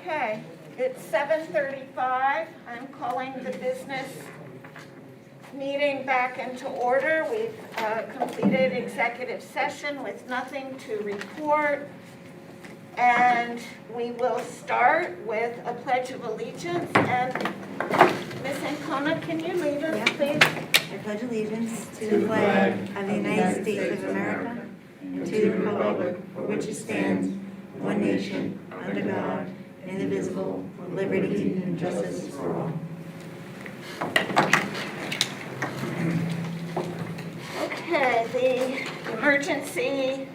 Okay, it's 7:35. I'm calling the business meeting back into order. We've completed executive session with nothing to report. And we will start with a pledge of allegiance. And Ms. Ancona, can you lead us, please? I pledge allegiance to the flag of the United States of America, and to the republic for which it stands, one nation, under God, indivisible, with liberty and justice for all. Okay, the emergency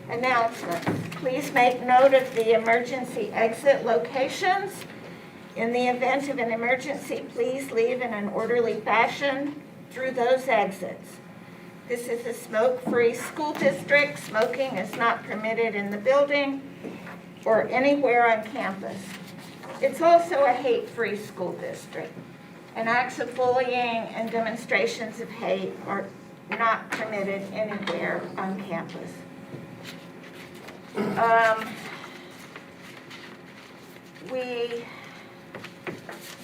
announcements. Please make note of the emergency exit locations. In the event of an emergency, please leave in an orderly fashion through those exits. This is a smoke-free school district. Smoking is not permitted in the building or anywhere on campus. It's also a hate-free school district, and acts of bullying and demonstrations of hate are not permitted anywhere on campus. We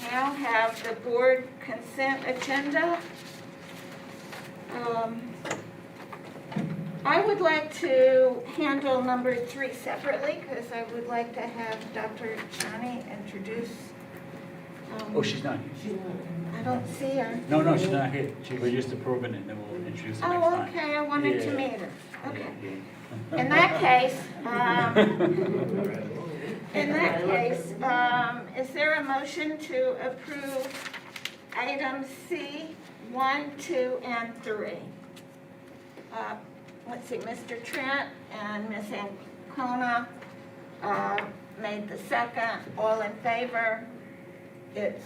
now have the board consent agenda. I would like to handle number 3 separately because I would like to have Dr. Chani introduce. Oh, she's not here. I don't see her. No, she's not here. We're just approving it, and then we'll introduce her next Oh, time. okay, I wanted to Yeah. meet her. Okay. Yeah. In that case, is there a motion to approve items C, 1, 2, and 3? Let's see, Mr. Trent and Ms. Ancona made the second. All in favor? It's,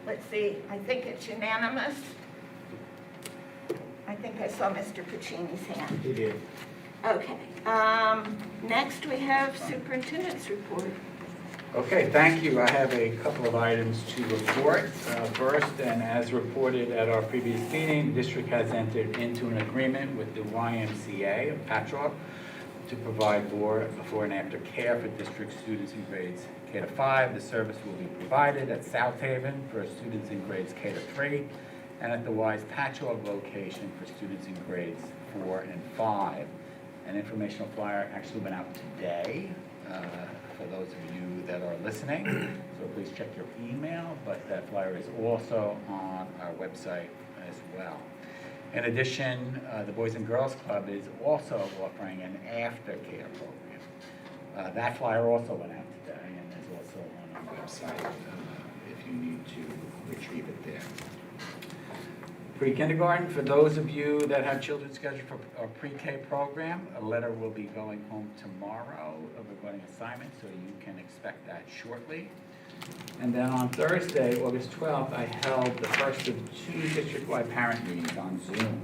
let's see, I think it's unanimous. I think I saw Mr. Puccini's hand. He did. Okay, next we have superintendent's report. Okay, thank you. I have a couple of items to report. First, and as reported at our previous meeting, the district has entered into an agreement with the YMCA of Patchogue to provide before and after care for district students in grades K to 5. The service will be provided at South Haven for students in grades K to 3, and at the Wise Patchogue location for students in grades 4 and 5. An informational flyer actually went out today for those of you that are listening, so please check your email, but that flyer is also on our website as well. In addition, the Boys and Girls Club is also offering an aftercare program. That flyer also went out today and is also on our website if you need to retrieve it there. Pre-kindergarten, for those of you that have children scheduled for a pre-K program, a letter will be going home tomorrow regarding assignments, so you can expect that shortly. And then on Thursday, August 12th, I held the first of 2 district-wide parent meetings on Zoom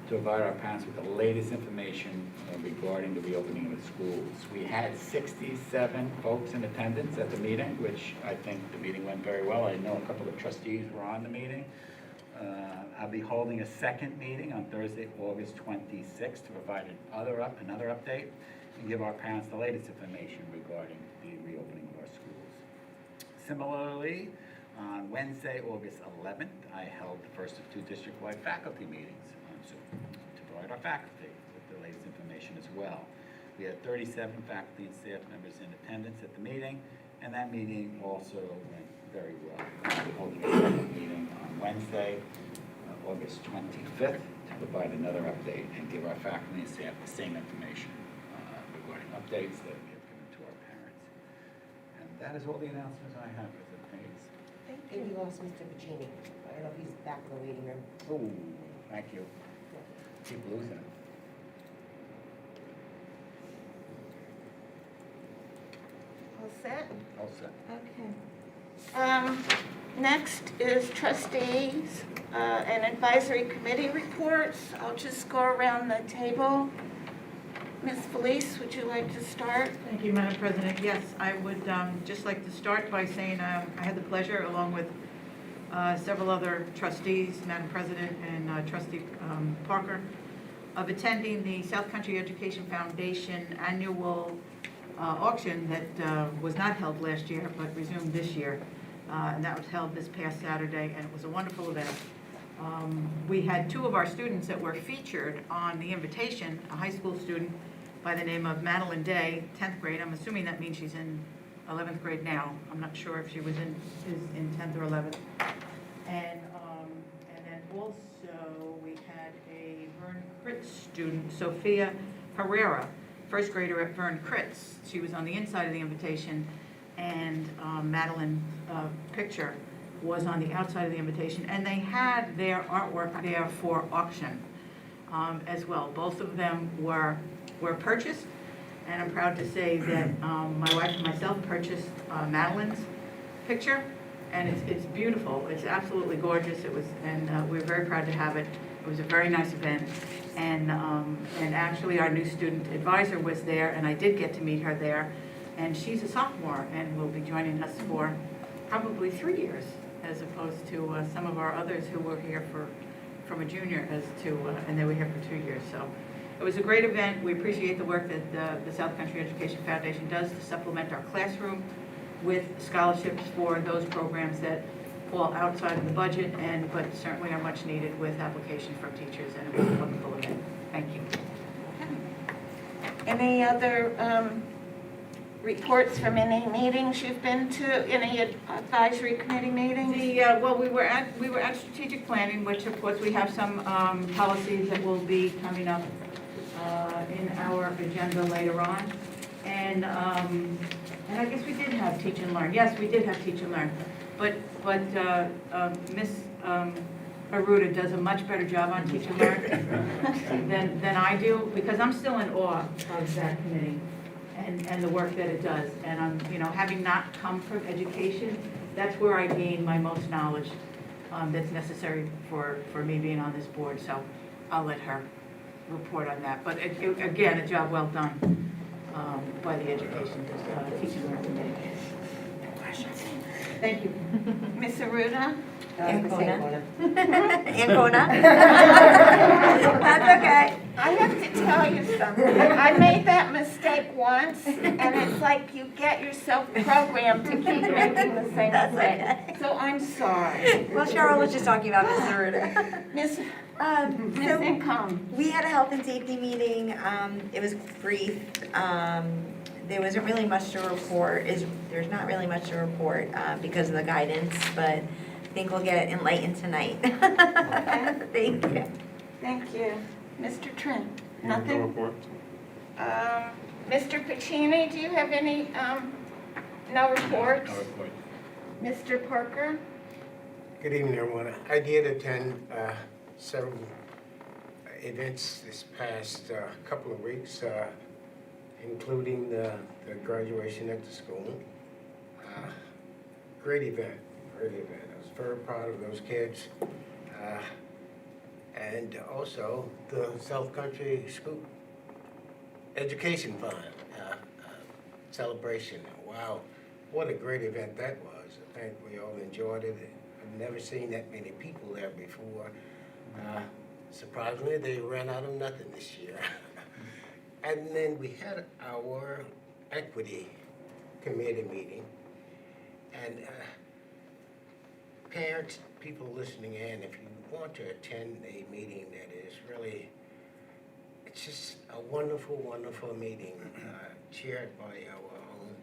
to provide our parents with the latest information regarding the reopening of the schools. We had 67 folks in attendance at the meeting, which I think the meeting went very well. I know a couple of trustees were on the meeting. I'll be holding a second meeting on Thursday, August 26th to provide another update and give our parents the latest information regarding the reopening of our schools. Similarly, on Wednesday, August 11th, I held the first of 2 district-wide faculty meetings on Zoom to provide our faculty with the latest information as well. We had 37 faculty and staff members in attendance at the meeting, and that meeting also went very well. We'll be holding a second meeting on Wednesday, August 25th, to provide another update and give our faculty and staff the same information regarding updates that we have given to our parents. And that is all the announcements I have as it pays. Thank And you. we lost Mr. Puccini. I don't know if he's back in the waiting room. Oh, thank you. Keep losing it. All set? All set. Okay. Next is trustees and advisory committee reports. I'll just go around the table. Ms. Felice, would you like to start? Thank you, Madam President. Yes, I would just like to start by saying I had the pleasure, along with several other trustees, Madam President, and Trustee Parker, of attending the South Country Education Foundation annual auction that was not held last year, but resumed this year. And that was held this past Saturday, and it was a wonderful event. We had 2 of our students that were featured on the invitation, a high school student by the name of Madeline Day, 10th grade. I'm assuming that means she's in 11th grade now. I'm not sure if she is in 10th or 11th. And then also we had a Vern Critz student, Sophia Herrera, first grader at Vern Critz. She was on the inside of the invitation, and Madeline's picture was on the outside of the invitation, and they had their artwork there for auction as well. Both of them were purchased, and I'm proud to say that my wife and myself purchased Madeline's picture, and it's beautiful. It's absolutely gorgeous. And we're very proud to have it. It was a very nice event, and actually our new student advisor was there, and I did get to meet her there, and she's a sophomore and will be joining us for probably 3 years, as opposed to some of our others who were here from a junior and they were here for 2 years. So it was a great event. We appreciate the work that the South Country Education Foundation does to supplement our classroom with scholarships for those programs that fall outside of the budget, but certainly are much needed with applications from teachers, and it was a wonderful event. Thank you. Any other reports from any meetings you've been to, any advisory committee meetings? Well, we were at strategic planning, which of course we have some policies that will be coming up in our agenda later on. And I guess we did have teach and learn. Yes, we did have teach and learn. But Miss Aruda does a much better job on teach and learn than I do, because I'm still in awe of that committee and the work that it does. And I'm, having not come from education, that's where I gain my most knowledge that's necessary for me being on this board. So I'll let her report on that. But again, a job well done by the education teaching and learning committee. Thank you. Miss Aruda? Ancona. Ancona. That's okay. I have to tell you something. I made that mistake once, and it's like you get yourself programmed to keep making the same That's mistake. okay. So I'm sorry. Well, Cheryl was just talking about Miss Aruda. Miss So Income. we had a health and safety meeting. It was brief. There wasn't really much to report. There's not really much to report because of the guidance, but I think we'll get enlightened tonight. Thank you. Thank you. Mr. Trent? No Nothing? report. Mr. Pacini, do you have any, no reports? No report. Mr. Parker? Good evening, everyone. I did attend several events this past couple of weeks, including the graduation at the school. Great event, great event. I was very proud of those kids. And also the South Country School Education Fund celebration. Wow, what a great event that was. I think we all enjoyed it. I've never seen that many people there before. Surprisingly, they ran out of nothing this year. And then we had our equity committee meeting. And parents, people listening in, if you want to attend a meeting that is really, it's just a wonderful, wonderful meeting, chaired by our own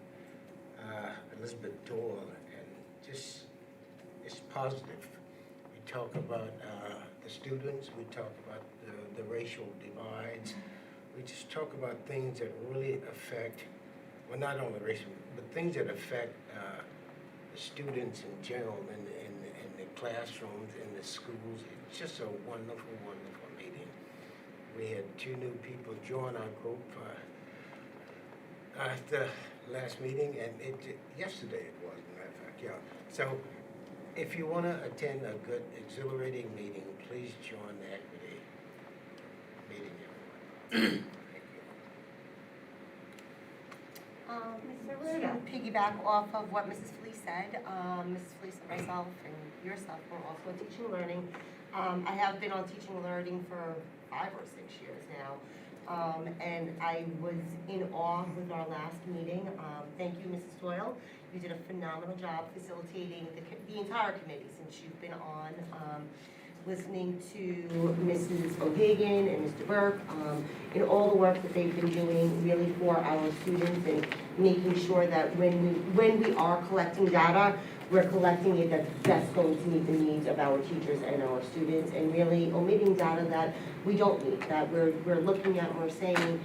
Elizabeth Doyle, and just, it's positive. We talk about the students, we talk about the racial divides, we just talk about things that really affect, well, not only racial, but things that affect the students in general in the classrooms, in the schools. It's just a wonderful, wonderful meeting. We had 2 new people join our group at the last meeting, and yesterday it was, as a matter of fact, yeah. So if you want to attend a good, exhilarating meeting, please join the equity meeting, everyone. Ms. Aruda? To piggyback off of what Mrs. Fleece said, Mrs. Fleece and myself and yourself were also in teaching and learning. I have been on teaching and learning for 5 or 6 years now. And I was in awe with our last meeting. Thank you, Mrs. Doyle. You did a phenomenal job facilitating the entire committee since you've been on. Listening to Mrs. O'Hagan and Mr. Burke, and all the work that they've been doing really for our students and making sure that when we are collecting data, we're collecting it that's best going to meet the needs of our teachers and our students, and really omitting data that we don't need, that we're looking at and we're saying,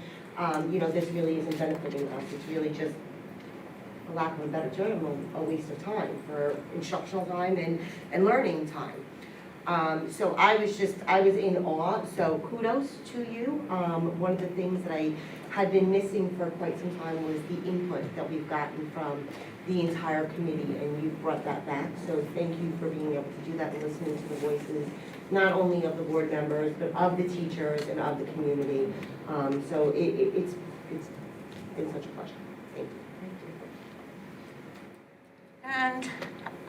this really isn't benefiting us. It's really just, for lack of a better term, a waste of time for instructional time and learning time. So I was in awe, so kudos to you. One of the things that I had been missing for quite some time was the input that we've gotten from the entire committee, and you brought that back. So thank you for being able to do that and listening to the voices, not only of the board members, but of the teachers and of the community. So it's been such a pleasure. Thank you. And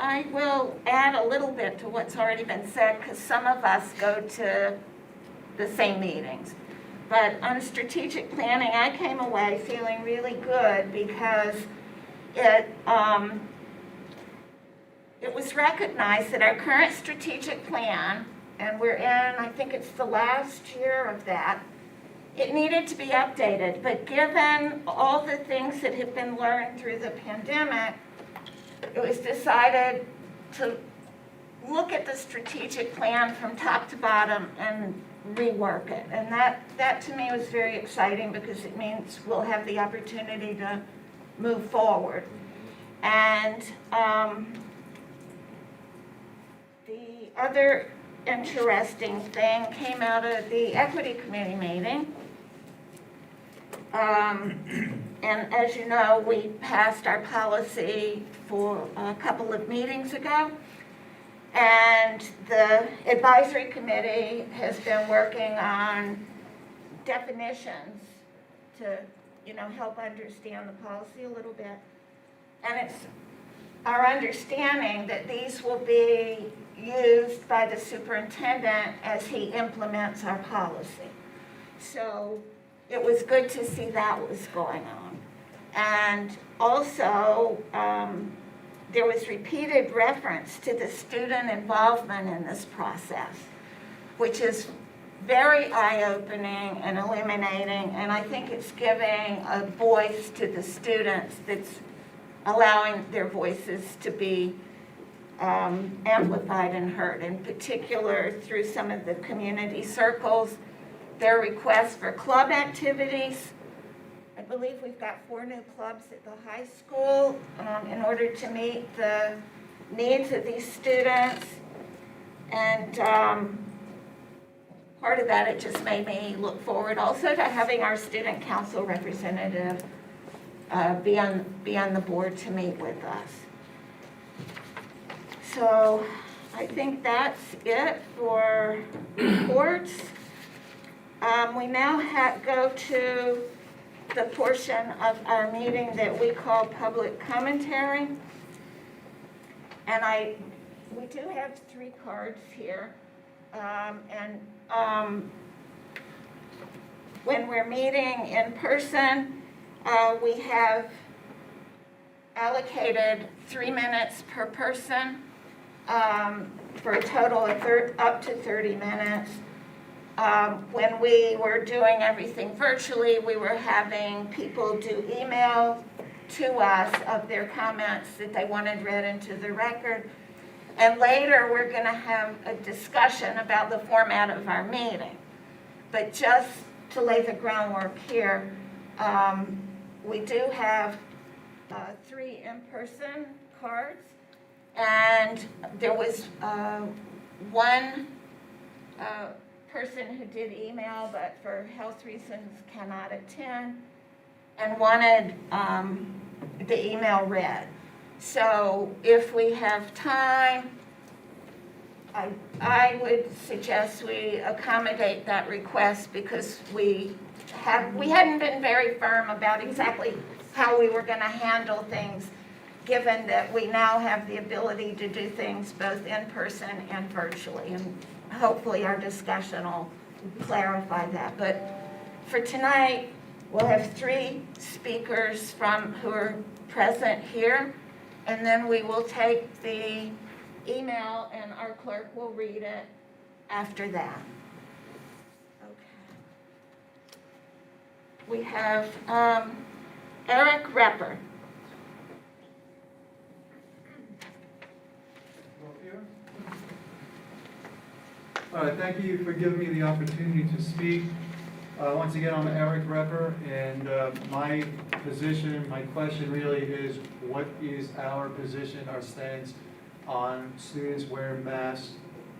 I will add a little bit to what's already been said, because some of us go to the same meetings. But on strategic planning, I came away feeling really good because it was recognized that our current strategic plan, and we're in, I think it's the last year of that, it needed to be updated. But given all the things that have been learned through the pandemic, it was decided to look at the strategic plan from top to bottom and rework it. And that to me was very exciting because it means we'll have the opportunity to move forward. And the other interesting thing came out of the Equity Committee meeting. And as you know, we passed our policy for a couple of meetings ago. And the advisory committee has been working on definitions to, help understand the policy a little bit. And it's our understanding that these will be used by the superintendent as he implements our policy. So it was good to see that was going on. And also, there was repeated reference to the student involvement in this process, which is very eye-opening and illuminating, and I think it's giving a voice to the students that's allowing their voices to be amplified and heard, in particular through some of the community circles, their requests for club activities. I believe we've got 4 new clubs at the high school in order to meet the needs of these students. And part of that, it just made me look forward also to having our student council representative be on the board to meet with us. So I think that's it for reports. We now go to the portion of our meeting that we call public commentary. And we do have 3 cards here. When we're meeting in person, we have allocated 3 minutes per person for a total of up to 30 minutes. When we were doing everything virtually, we were having people do email to us of their comments that they wanted read into the record. And later, we're going to have a discussion about the format of our meeting. But just to lay the groundwork here, we do have 3 in-person cards. And there was one person who did email, but for health reasons cannot attend, and wanted the email read. So if we have time, I would suggest we accommodate that request because we hadn't been very firm about exactly how we were going to handle things, given that we now have the ability to do things both in person and virtually. And hopefully our discussion will clarify that. But For tonight, we'll have 3 speakers who are present here, and then we will take the email and our clerk will read it after that. Okay. We have Eric Repper. All right, thank you for giving me the opportunity to speak. Once again, I'm Eric Repper, and my position, my question really is, what is our position, our stance on students wearing masks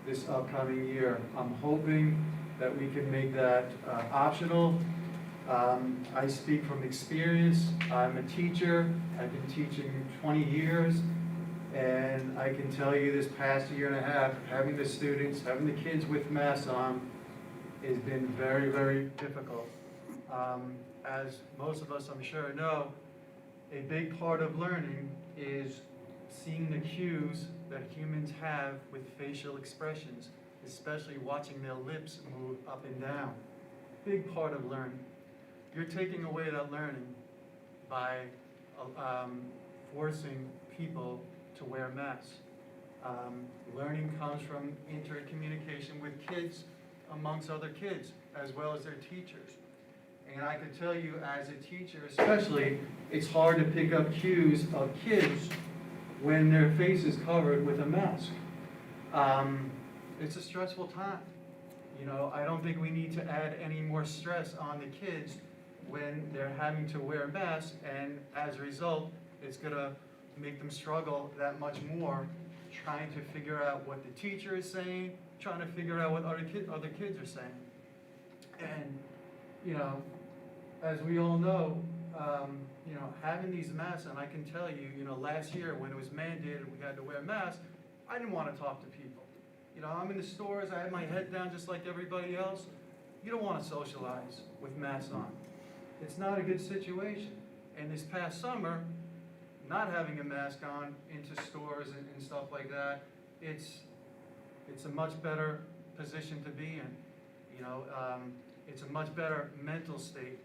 this upcoming year? I'm hoping that we can make that optional. I speak from experience. I'm a teacher. I've been teaching 20 years. And I can tell you this past year and a half, having the students, having the kids with masks on has been very, very difficult. As most of us, I'm sure, know, a big part of learning is seeing the cues that humans have with facial expressions, especially watching their lips move up and down. Big part of learning. You're taking away that learning by forcing people to wear masks. Learning comes from intercommunication with kids amongst other kids, as well as their teachers. And I can tell you, as a teacher especially, it's hard to pick up cues of kids when their face is covered with a mask. It's a stressful time. You know, I don't think we need to add any more stress on the kids when they're having to wear masks, and as a result, it's gonna make them struggle that much more trying to figure out what the teacher is saying, trying to figure out what other kids are saying. And, you know, as we all know, you know, having these masks, and I can tell you, you know, last year when it was mandated we had to wear masks, I didn't want to talk to people. You know, I'm in the stores, I had my head down just like everybody else. You don't want to socialize with masks on. It's not a good situation. And this past summer, not having a mask on into stores and stuff like that, it's a much better position to be in. You know, it's a much better mental state.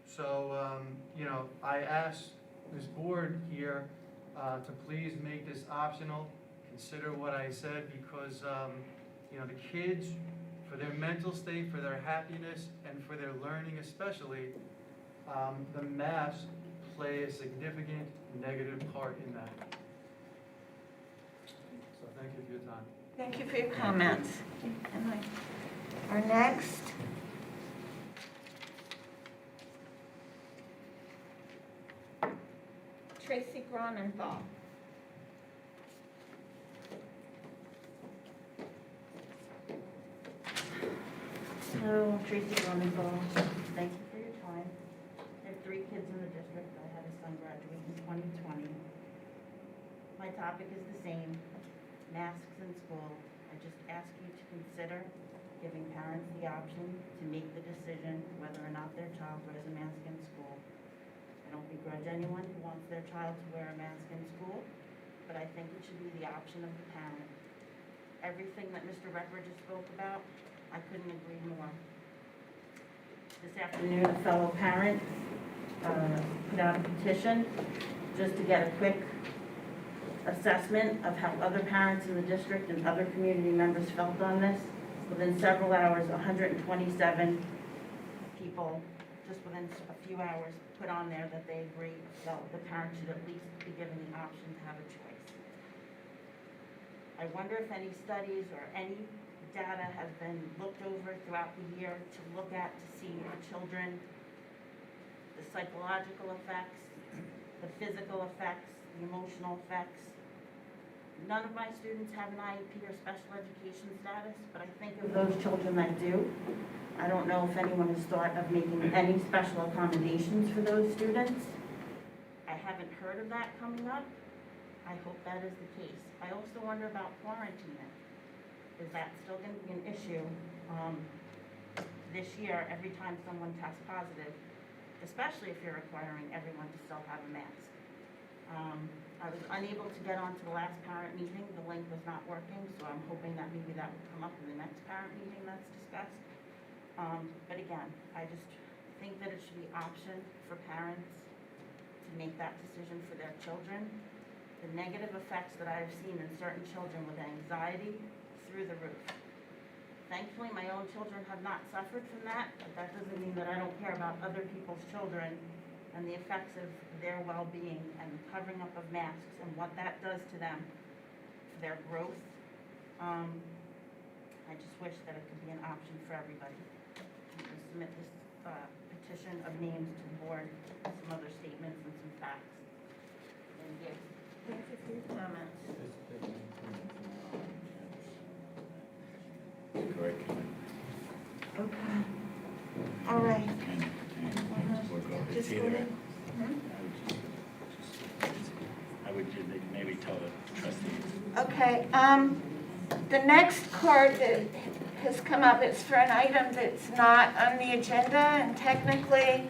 So, you know, I asked this board here to please make this optional. Consider what I said, because, you know, the kids, for their mental state, for their happiness, and for their learning especially, the masks play a significant negative part in that. So thank you for your time. Thank you for your comments. Our next. Tracy Gronenthal. Hello, Tracy Blumenthal. Thank you for your time. I have 3 kids in the district. I had a son graduate in 2020. My topic is the same, masks in school. I just ask you to consider giving parents the option to make the decision whether or not their child wears a mask in school. I don't begrudge anyone who wants their child to wear a mask in school, but I think it should be the option of the parent. Everything that Mr. Redford just spoke about, I couldn't agree more. This afternoon, a fellow parent put out a petition just to get a quick assessment of how other parents in the district and other community members felt on this. Within several hours, 127 people, just within a few hours, put on there that they agree that the parent should at least be given the option to have a choice. I wonder if any studies or any data has been looked over throughout the year to look at to see for children the psychological effects, the physical effects, the emotional effects. None of my students have an IEP or special education status, but I think of those children that do. I don't know if anyone has thought of making any special accommodations for those students. I haven't heard of that coming up. I hope that is the case. I also wonder about quarantining. Is that still going to be an issue this year every time someone tests positive, especially if you're requiring everyone to still have a mask? I was unable to get onto the last parent meeting. The link was not working, so I'm hoping that maybe that will come up in the next parent meeting that's discussed. But again, I just think that it should be option for parents to make that decision for their children. The negative effects that I have seen in certain children with anxiety through the roof. Thankfully, my own children have not suffered from that, but that doesn't mean that I don't care about other people's children and the effects of their well-being and the covering up of masks and what that does to them, for their growth. I just wish that it could be an option for everybody. I'm going to submit this petition of names to the board, some other statements and some facts. Thank you. Thank you for your comments. Okay. All right. Just go ahead. I would maybe tell the trustees. Okay, the next card that has come up, it's for an item that's not on the agenda, and technically,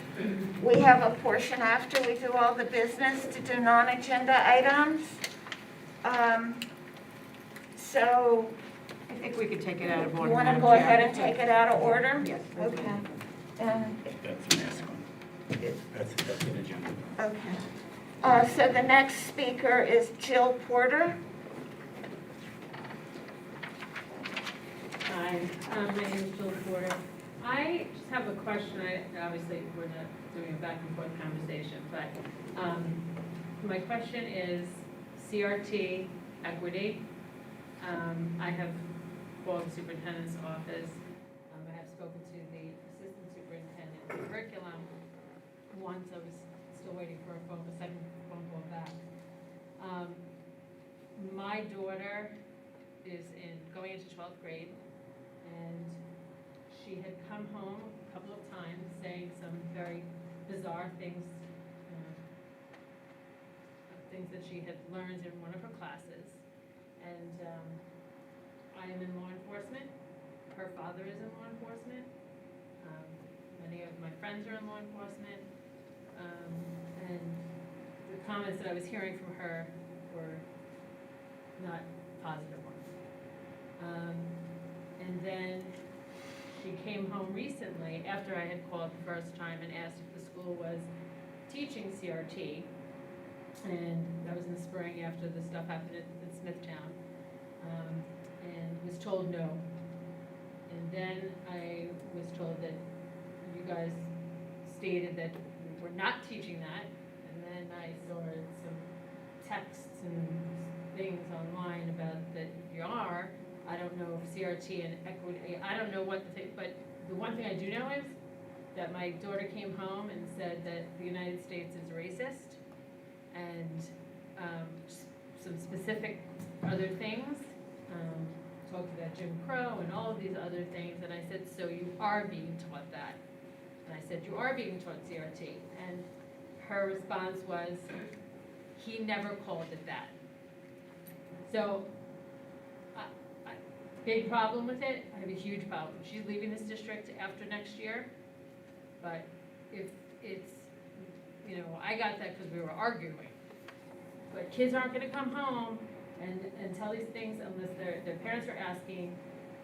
we have a portion after we do all the business to do non-agenda items. So, I think we could take it out of you order. want to Madam go Chair. ahead and take it out of order? Yes. Okay. And, That's the next one. That's an agenda. okay. So the next speaker is Jill Porter. Hi, my name is Jill Porter. I just have a question. Obviously, we're not doing a back and forth conversation, but my question is CRT equity. I have called the superintendent's office. I have spoken to the assistant superintendent of curriculum. Once I was still waiting for a second phone call back. My daughter is going into 12th grade, and she had come home a couple of times saying some very bizarre things, things that she had learned in one of her classes. And I am in law enforcement. Her father is in law enforcement. Many of my friends are in law enforcement. And the comments that I was hearing from her were not positive ones. And then she came home recently after I had called the first time and asked if the school was teaching CRT. And that was in the spring after the stuff happened in Smithtown. And was told no. And then I was told that you guys stated that we're not teaching that. And then I saw some texts and things online about that you are. I don't know if CRT and equity, I don't know what the thing, but the one thing I do know is that my daughter came home and said that the United States is racist, and some specific other things, talked about Jim Crow and all of these other things, and I said, so you are being taught that? And I said, you are being taught CRT. And her response was, he never called it that. So, big problem with it. I have a huge problem. She's leaving this district after next year, but if it's, you know, I got that because we were arguing. But kids aren't gonna come home and tell these things unless their parents are asking,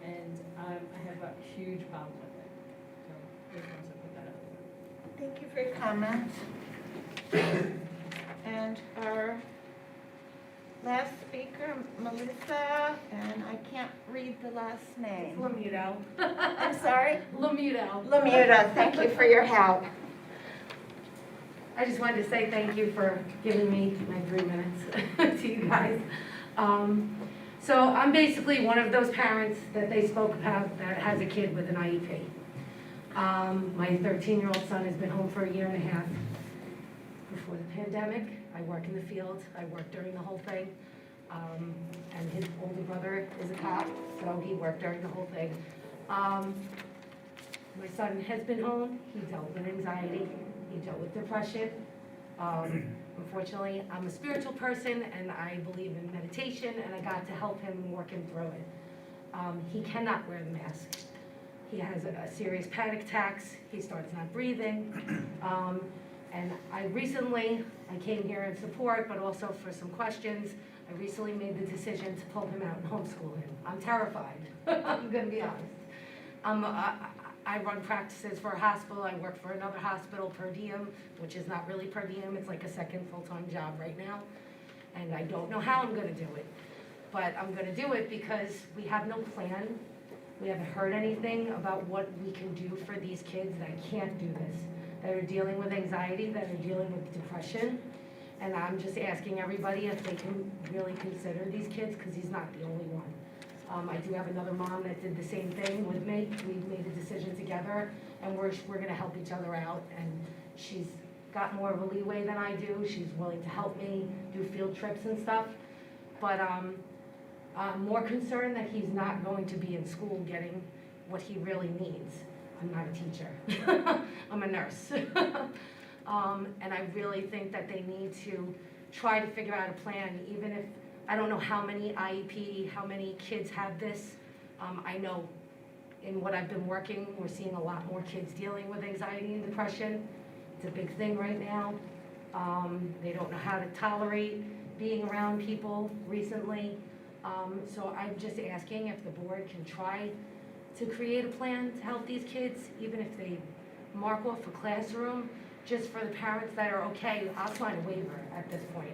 and I have a huge problem with it. So, just wanted to put that out there. Thank you for your comments. And our last speaker, Melissa, and I can't read the last name. Lamuto. I'm sorry? Lamuto. Lamuta, thank you for your help. I just wanted to say thank you for giving me my 3 minutes to you guys. So I'm basically one of those parents that they spoke about that has a kid with an IEP. My 13-year-old son has been home for 1.5 years. Before the pandemic, I work in the field. I worked during the whole thing. And his older brother is a cop, so he worked during the whole thing. My son has been home. He dealt with anxiety. He dealt with depression. Unfortunately, I'm a spiritual person, and I believe in meditation, and I got to help him work him through it. He cannot wear the mask. He has a serious panic attacks. He starts not breathing. And I came here in support, but also for some questions. I recently made the decision to pull him out and homeschool him. I'm terrified. I'm going to be honest. I run practices for a hospital, I work for another hospital per diem, which is not really per diem, it's like a second full-time job right now. And I don't know how I'm gonna do it, but I'm gonna do it because we have no plan. We haven't heard anything about what we can do for these kids that can't do this, that are dealing with anxiety, that are dealing with depression. And I'm just asking everybody if they can really consider these kids, because he's not the only one. I do have another mom that did the same thing with me. We made a decision together, and we're gonna help each other out. And she's got more of a leeway than I do. She's willing to help me do field trips and stuff. But I'm more concerned that he's not going to be in school getting what he really needs. I'm not a teacher. I'm a nurse. And I really think that they need to try to figure out a plan, even if, I don't know how many IEP, how many kids have this. I know in what I've been working, we're seeing a lot more kids dealing with anxiety and depression. It's a big thing right now. They don't know how to tolerate being around people recently. So I'm just asking if the board can try to create a plan to help these kids, even if they mark off a classroom, just for the parents that are okay, I'll sign a waiver at this point.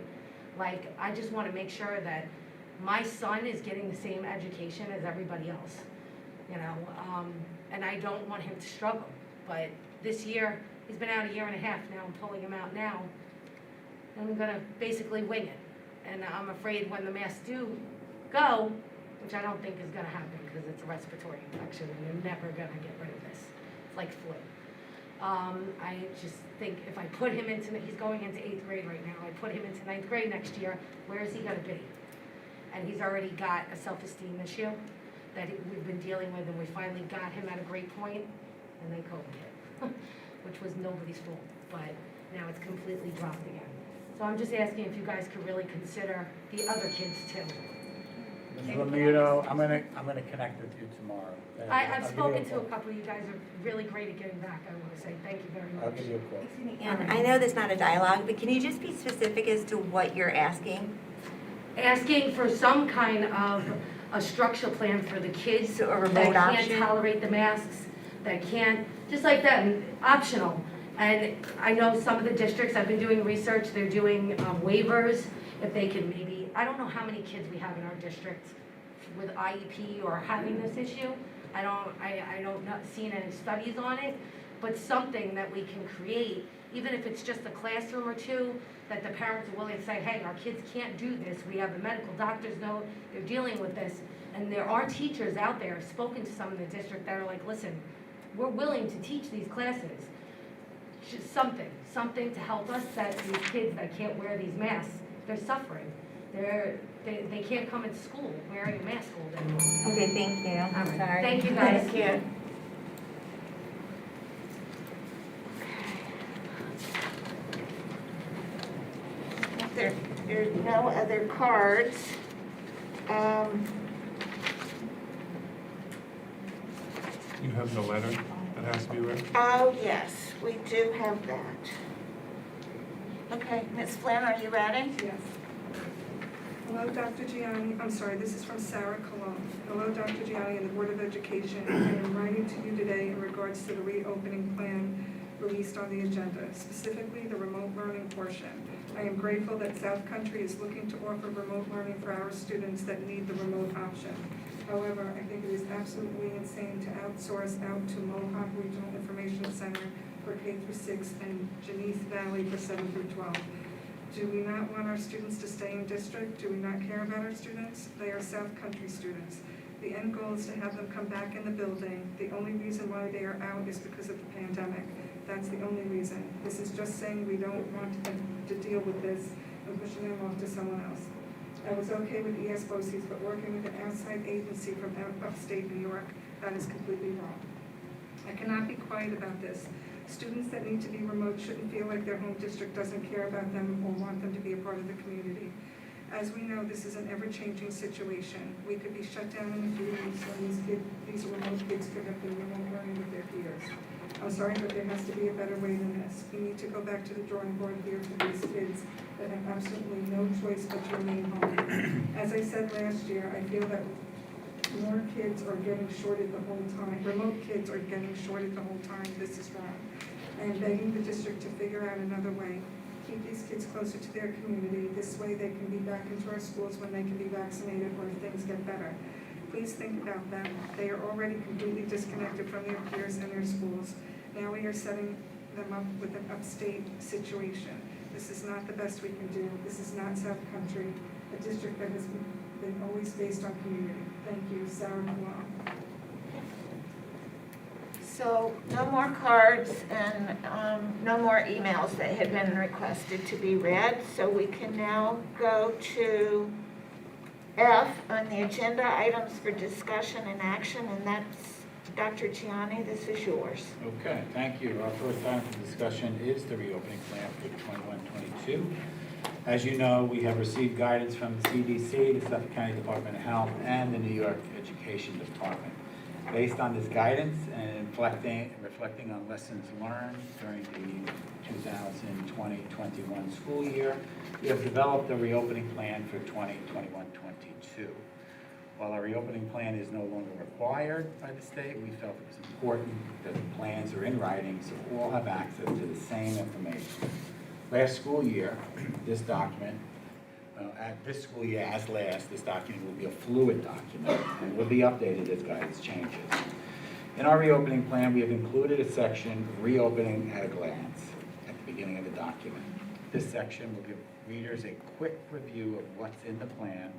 Like, I just wanna make sure that my son is getting the same education as everybody else, you know? And I don't want him to struggle, but this year, he's been out a year and a half now, I'm pulling him out now, and I'm gonna basically wing it. And I'm afraid when the masks do go, which I don't think is gonna happen, because it's a respiratory infection, and they're never gonna get rid of this. It's like flu. I just think if I put him into, he's going into 8th grade right now, I put him into 9th grade next year, where is he gonna be? And he's already got a self-esteem issue that we've been dealing with, and we finally got him at a great point, and then COVID hit, which was nobody's fault, but now it's completely dropped again. So I'm just asking if you guys could really consider the other kids too. Ms. Ramirdo, I'm gonna connect with you tomorrow. I've I'll give you spoken to call. a couple of you guys, are really great at getting back, I wanna say thank you very much. I'll give you a call. And I know there's not a dialogue, but can you just be specific as to what you're asking? Asking for some kind of a structure plan for the kids So a remote that can't option? tolerate the masks, that can't, just like that, and optional. And I know some of the districts, I've been doing research, they're doing waivers, if they can maybe, I don't know how many kids we have in our district with IEP or having this issue. I don't not seen any studies on it, but something that we can create, even if it's just a classroom or two, that the parents are willing to say, hey, our kids can't do this. We have the medical doctors know they're dealing with this. And there are teachers out there, I've spoken to some in the district that are like, listen, we're willing to teach these classes. Just something to help us that these kids that can't wear these masks, they're suffering. They can't come into school wearing a mask all day long. Okay, thank you. All right. Sorry. Thank you, guys. Thank you. If there's no other cards, You have the letter that has to be read? oh, yes, we do have that. Okay, Ms. Flynn, are you ready? Yes. Hello, Dr. Gianni. I'm sorry, this is from Sarah Colon. Hello, Dr. Gianni and the Board of Education. I am writing to you today in regards to the reopening plan released on the agenda, specifically the remote learning portion. I am grateful that South Country is looking to offer remote learning for our students that need the remote option. However, I think it is absolutely insane to outsource out to Mohawk Regional Information Center for K-6 and Genesee Valley for 7 through 12. Do we not want our students to stay in district? Do we not care about our students? They are South Country students. The end goal is to have them come back in the building. The only reason why they are out is because of the pandemic. That's the only reason. This is just saying we don't want them to deal with this and pushing them off to someone else. I was okay with ESBOCES, but working with an outside agency from upstate New York, that is completely wrong. I cannot be quiet about this. Students that need to be remote shouldn't feel like their home district doesn't care about them or want them to be a part of the community. As we know, this is an ever-changing situation. We could be shut down in a few weeks when these remote kids could have been remote learning with their peers. I'm sorry, but there has to be a better way than this. We need to go back to the drawing board here for these kids that have absolutely no choice but to remain home. As I said last year, I feel that more kids are getting shorted the whole time. Remote kids are getting shorted the whole time. This is wrong. I am begging the district to figure out another way. Keep these kids closer to their community. This way they can be back into our schools when they can be vaccinated or if things get better. Please think about them. They are already completely disconnected from their peers and their schools. Now we are setting them up with an upstate situation. This is not the best we can do. This is not South Country, a district that has been always based on community. Thank you, Sarah Malone. So no more cards and no more emails that had been requested to be read. So we can now go to F on the agenda, items for discussion and action, and that's Dr. Gianni, this is yours. Okay, thank you. Our first item for discussion is the reopening plan for 21-22. As you know, we have received guidance from the CDC, the Suffolk County Department of Health, and the New York Education Department. Based on this guidance and reflecting on lessons learned during the 2020-21 school year, we have developed a reopening plan for 2021-22. While our reopening plan is no longer required by the state, we felt it was important that the plans are in writing so all have access to the same information. Last school year, this document, at this school year as last, this document will be a fluid document and will be updated as guidance changes. In our reopening plan, we have included a section, Reopening at a Glance, at the beginning of the document. This section will give readers a quick review of what's in the plan.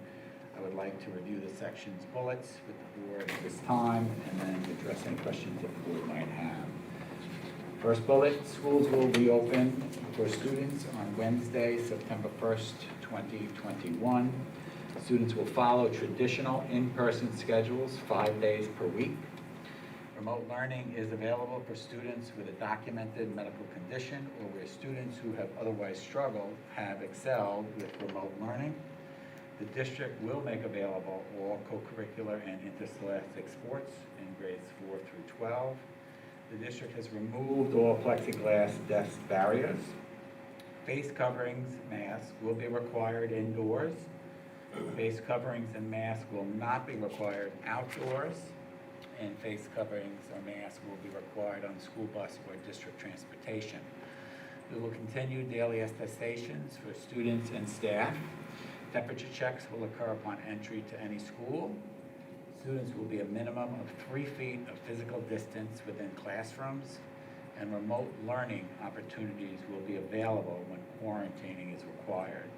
I would like to review the section's bullets with the board at this time and then address any questions that the board might have. First bullet, schools will reopen for students on Wednesday, September 1st, 2021. Students will follow traditional in-person schedules 5 days per week. Remote learning is available for students with a documented medical condition or where students who have otherwise struggled have excelled with remote learning. The district will make available all co-curricular and interscholastic sports in grades 4 through 12. The district has removed all plexiglass desk barriers. Face coverings, masks will be required indoors. Face coverings and masks will not be required outdoors. And face coverings or masks will be required on school bus or district transportation. We will continue daily attestations for students and staff. Temperature checks will occur upon entry to any school. Students will be a minimum of 3 feet of physical distance within classrooms, and remote learning opportunities will be available when quarantining is required.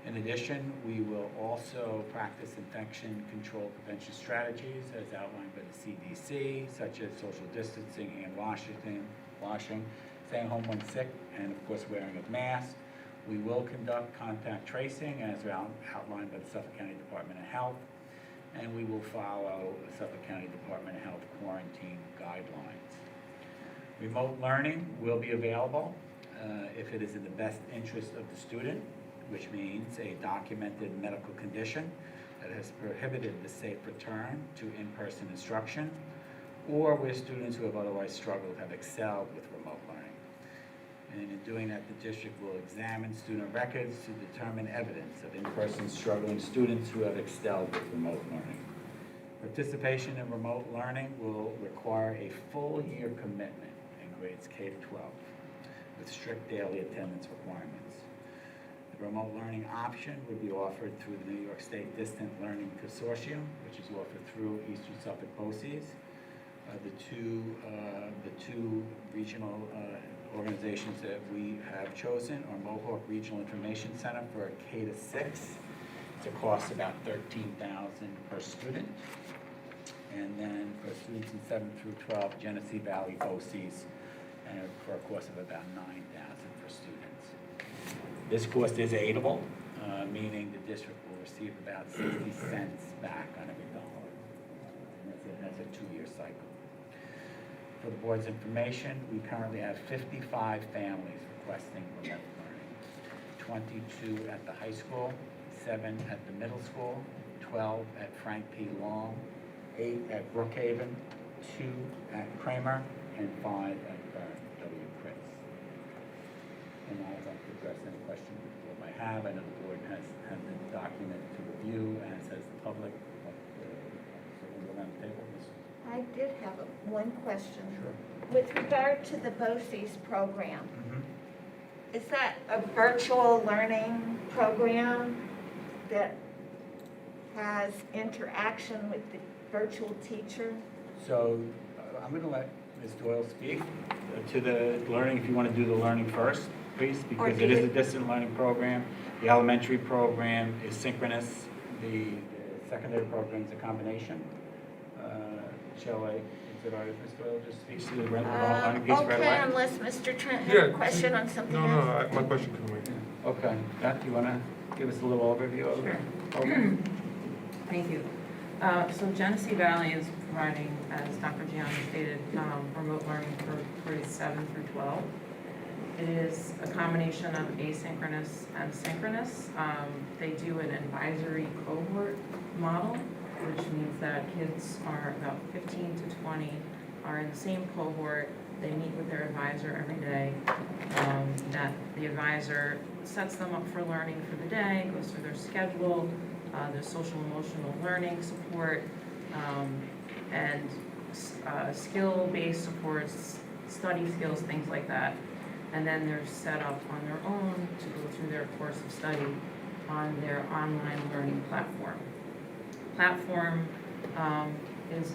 In addition, we will also practice infection control prevention strategies as outlined by the CDC, such as social distancing, hand washing, staying home when sick, and of course wearing of masks. We will conduct contact tracing as outlined by the Suffolk County Department of Health, and we will follow the Suffolk County Department of Health quarantine guidelines. Remote learning will be available if it is in the best interest of the student, which means a documented medical condition that has prohibited the safe return to in-person instruction, or where students who have otherwise struggled have excelled with remote learning. And in doing that, the district will examine student records to determine evidence of in-person struggling students who have excelled with remote learning. Participation in remote learning will require a full year commitment in grades K to 12 with strict daily attendance requirements. The remote learning option would be offered through the New York State Distant Learning Consortium, which is offered through Eastern Suffolk BOCES. The two regional organizations that we have chosen are Mohawk Regional Information Center for a K to 6. It's a cost about $13,000 per student. And then for students in 7 through 12, Genesee Valley BOCES, and for a cost of about $9,000 for students. This cost is aidable, meaning the district will receive about 60 cents back on every dollar. And that's a 2-year cycle. For the board's information, we currently have 55 families requesting remote learning. 22 at the high school, 7 at the middle school, 12 at Frank P. Long, 8 at Brookhaven, 2 at Kramer, and 5 at W. Chris. And I'd like to address any questions the board might have. I know the board has the document to review, as has the public, what the table this? I did have one question. Sure. With regard to the BOCES program, Mhm. is that a virtual learning program that has interaction with the virtual teacher? So I'm going to let Ms. Doyle speak to the learning, if you want to do the learning first, please, because do it is you- a distant learning program. The elementary program is synchronous. The secondary program is a combination. Shall I, is it all right, Ms. Doyle, just speak to the learning piece right Okay, away? unless Mr. Trent had Yeah. a question on something No, else. no, my question can wait. Okay, Beth, you want to give us a little overview of the program? Thank you. So Genesee Valley is providing, as Dr. Gianni stated, remote learning for grades 7 through 12. It is a combination of asynchronous and synchronous. They do an advisory cohort model, which means that kids are about 15 to 20 are in the same cohort. They meet with their advisor every day. That the advisor sets them up for learning for the day, goes through their schedule, there's social emotional learning support, and skill-based supports, study skills, things like that. And then they're set up on their own to go through their course of study on their online learning platform. Platform is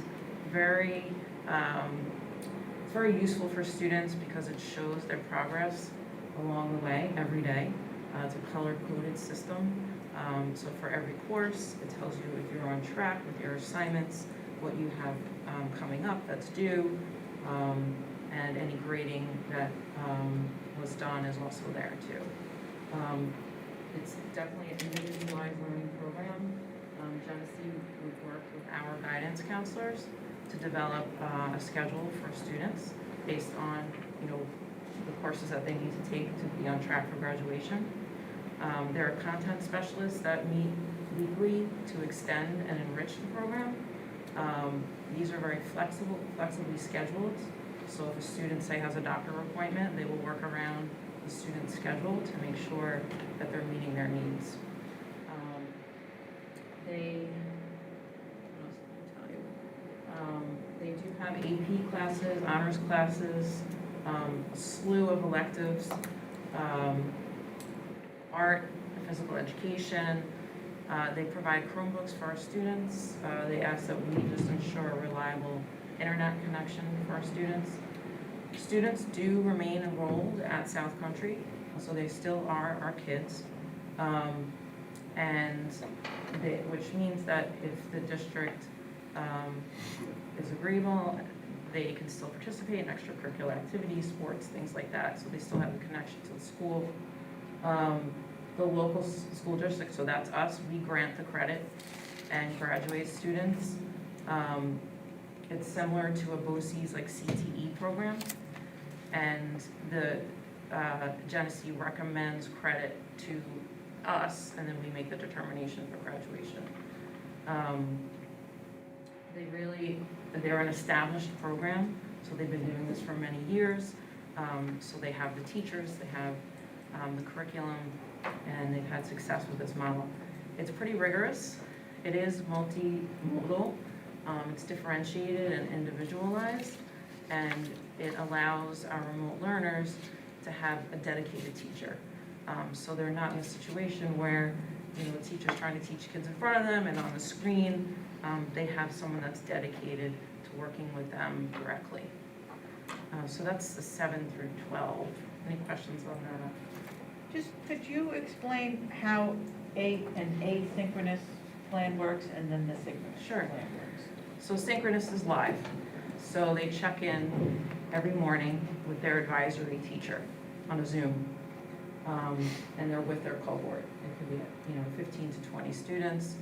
very, it's very useful for students because it shows their progress along the way, every day. It's a color-coded system. So for every course, it tells you if you're on track with your assignments, what you have coming up that's due, and any grading that was done is also there too. It's definitely an individualized learning program. Genesee would work with our guidance counselors to develop a schedule for students based on, the courses that they need to take to be on track for graduation. There are content specialists that meet weekly to extend and enrich the program. These are very flexibly scheduled. So if a student, say, has a doctor appointment, they will work around the student's schedule to make sure that they're meeting their needs. They do have AP classes, honors classes, a slew of electives, art, physical education. They provide Chromebooks for our students. They ask that we just ensure a reliable internet connection for our students. Students do remain enrolled at South Country, so they still are our kids. Which means that if the district is agreeable, they can still participate in extracurricular activities, sports, things like that, so they still have the connection to the school. The local school district, so that's us, we grant the credit and graduate students. It's similar to a BOCES like CTE program, and the Genesee recommends credit to us, and then we make the determination for graduation. They're an established program, so they've been doing this for many years. So they have the teachers, they have the curriculum, and they've had success with this model. It's pretty rigorous. It is multimodal. It's differentiated and individualized, and it allows our remote learners to have a dedicated teacher. So they're not in a situation where, the teacher's trying to teach kids in front of them and on the screen. They have someone that's dedicated to working with them directly. So that's the 7 through 12. Any questions on that? Just, could you explain how an asynchronous plan works and then the synchronous Sure. plan works? So synchronous is live. So they check in every morning with their advisory teacher on a Zoom. And they're with their cohort. It could be, 15 to 20 students.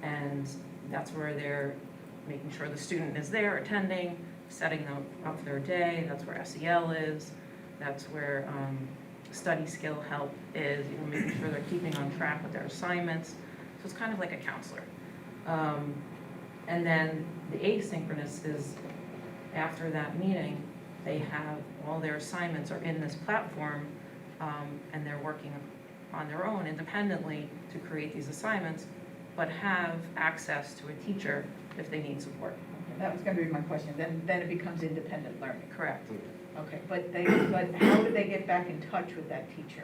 And that's where they're making sure the student is there, attending, setting them up for their day. That's where SEL is. That's where study skill help is, making sure they're keeping on track with their assignments. So it's kind of like a counselor. And then the asynchronous is after that meeting, they have all their assignments are in this platform, and they're working on their own independently to create these assignments, but have access to a teacher if they need support. that was gonna be my question, then it becomes independent learning. Correct. Okay, but how do they get back in touch with that teacher?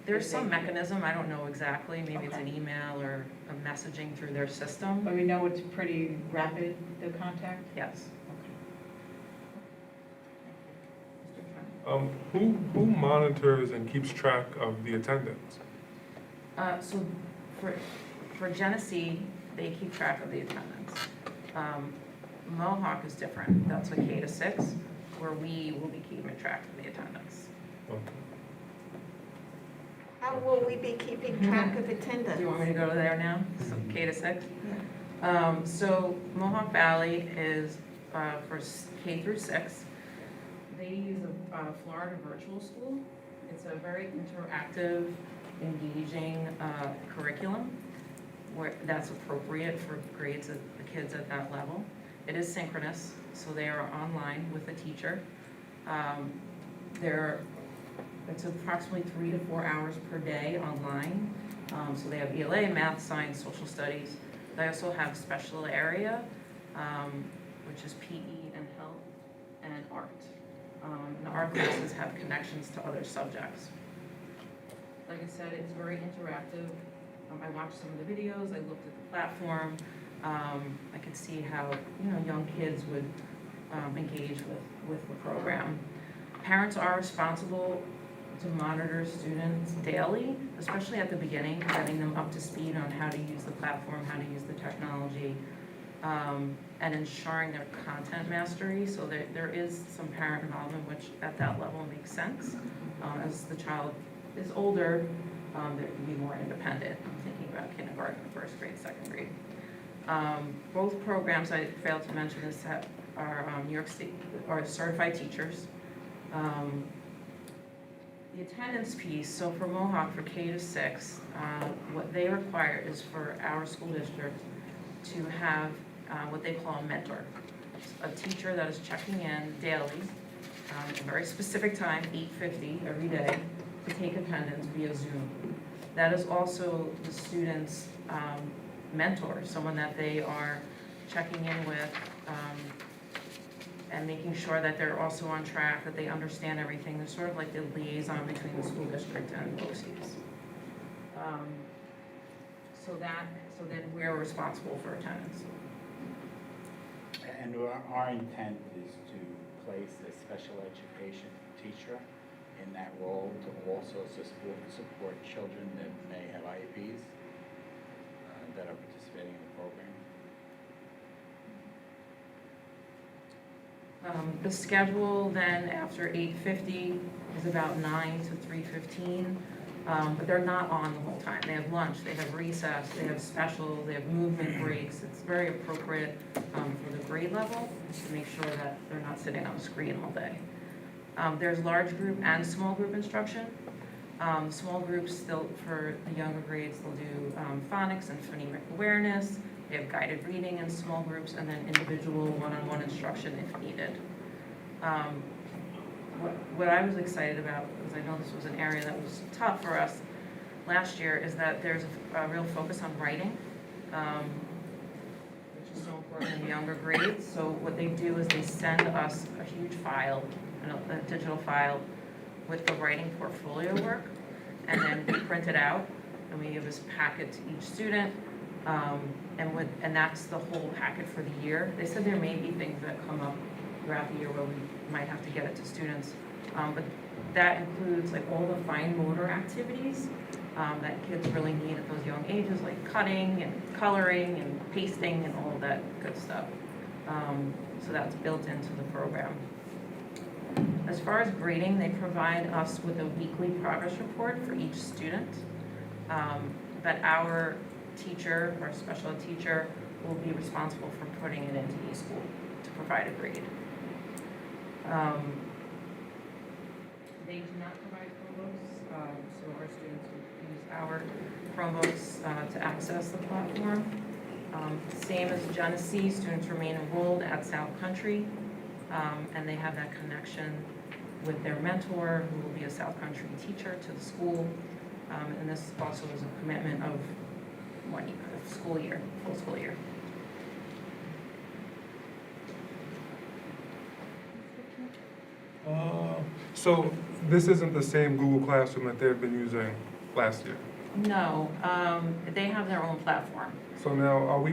There's some mechanism, I don't know exactly, maybe it's an Okay. email or a messaging through their system. But we know it's pretty rapid, the contact? Yes. Who monitors and keeps track of the attendance? So for Genesee, they keep track of the attendance. Mohawk is different, that's a K to 6, where we will be keeping track of the attendance. Okay. How will we be keeping track of attendance? Do you want me to go there now? So K to 6? So Mohawk Valley is for K through 6. They use a Florida virtual school. It's a very interactive, engaging curriculum that's appropriate for grades of the kids at that level. It is synchronous, so they are online with a teacher. It's approximately 3 to 4 hours per day online. So they have ELA, math, science, social studies. They also have special area, which is PE and health and art. And our classes have connections to other subjects. Like I said, it's very interactive. I watched some of the videos, I looked at the platform. I could see how, young kids would engage with the program. Parents are responsible to monitor students daily, especially at the beginning, getting them up to speed on how to use the platform, how to use the technology, and ensuring their content mastery. So there is some parent involvement, which at that level makes sense. As the child is older, they can be more independent. I'm thinking about kindergarten, first grade, second grade. Both programs, I failed to mention this, are New York State, are certified teachers. The attendance piece, so for Mohawk, for K to 6, what they require is for our school district to have what they call a mentor. A teacher that is checking in daily, at a very specific time, 8:50 every day, to take attendance via Zoom. That is also the student's mentor, someone that they are checking in with, and making sure that they're also on track, that they understand everything. They're sort of like the liaison between the school district and BOCES. So then we're responsible for attendance. And our intent is to place a special education teacher in that role to also support children that may have IEPs that are participating in the program. The schedule then after 8:50 is about 9 to 3:15, but they're not on the whole time. They have lunch, they have recess, they have specials, they have movement breaks. It's very appropriate for the grade level to make sure that they're not sitting on a screen all day. There's large group and small group instruction. Small groups still, for the younger grades, they'll do phonics and phonemic awareness. They have guided reading in small groups, and then individual one-on-one instruction if needed. What I was excited about, because I know this was an area that was tough for us last year, is that there's a real focus on writing, which is so important in the younger grades. So what they do is they send us a huge file, a digital file, with the writing portfolio work, and then we print it out, and we give this packet to each student. And that's the whole packet for the year. They said there may be things that come up throughout the year where we might have to get it to students. But that includes like all the fine motor activities that kids really need at those young ages, like cutting and coloring and pasting and all of that good stuff. So that's built into the program. As far as grading, they provide us with a weekly progress report for each student. But our teacher, our special ed teacher, will be responsible for putting it into eSchool to provide a grade. They do not provide Chromebooks, so our students will use our Chromebooks to access the platform. Same as Genesee, students remain enrolled at South Country, and they have that connection with their mentor, who will be a South Country teacher to the school. And this also is a commitment of 1 year, full school year. So this isn't the same Google Classroom that they've been using last year? No, they have their own platform. So now, are they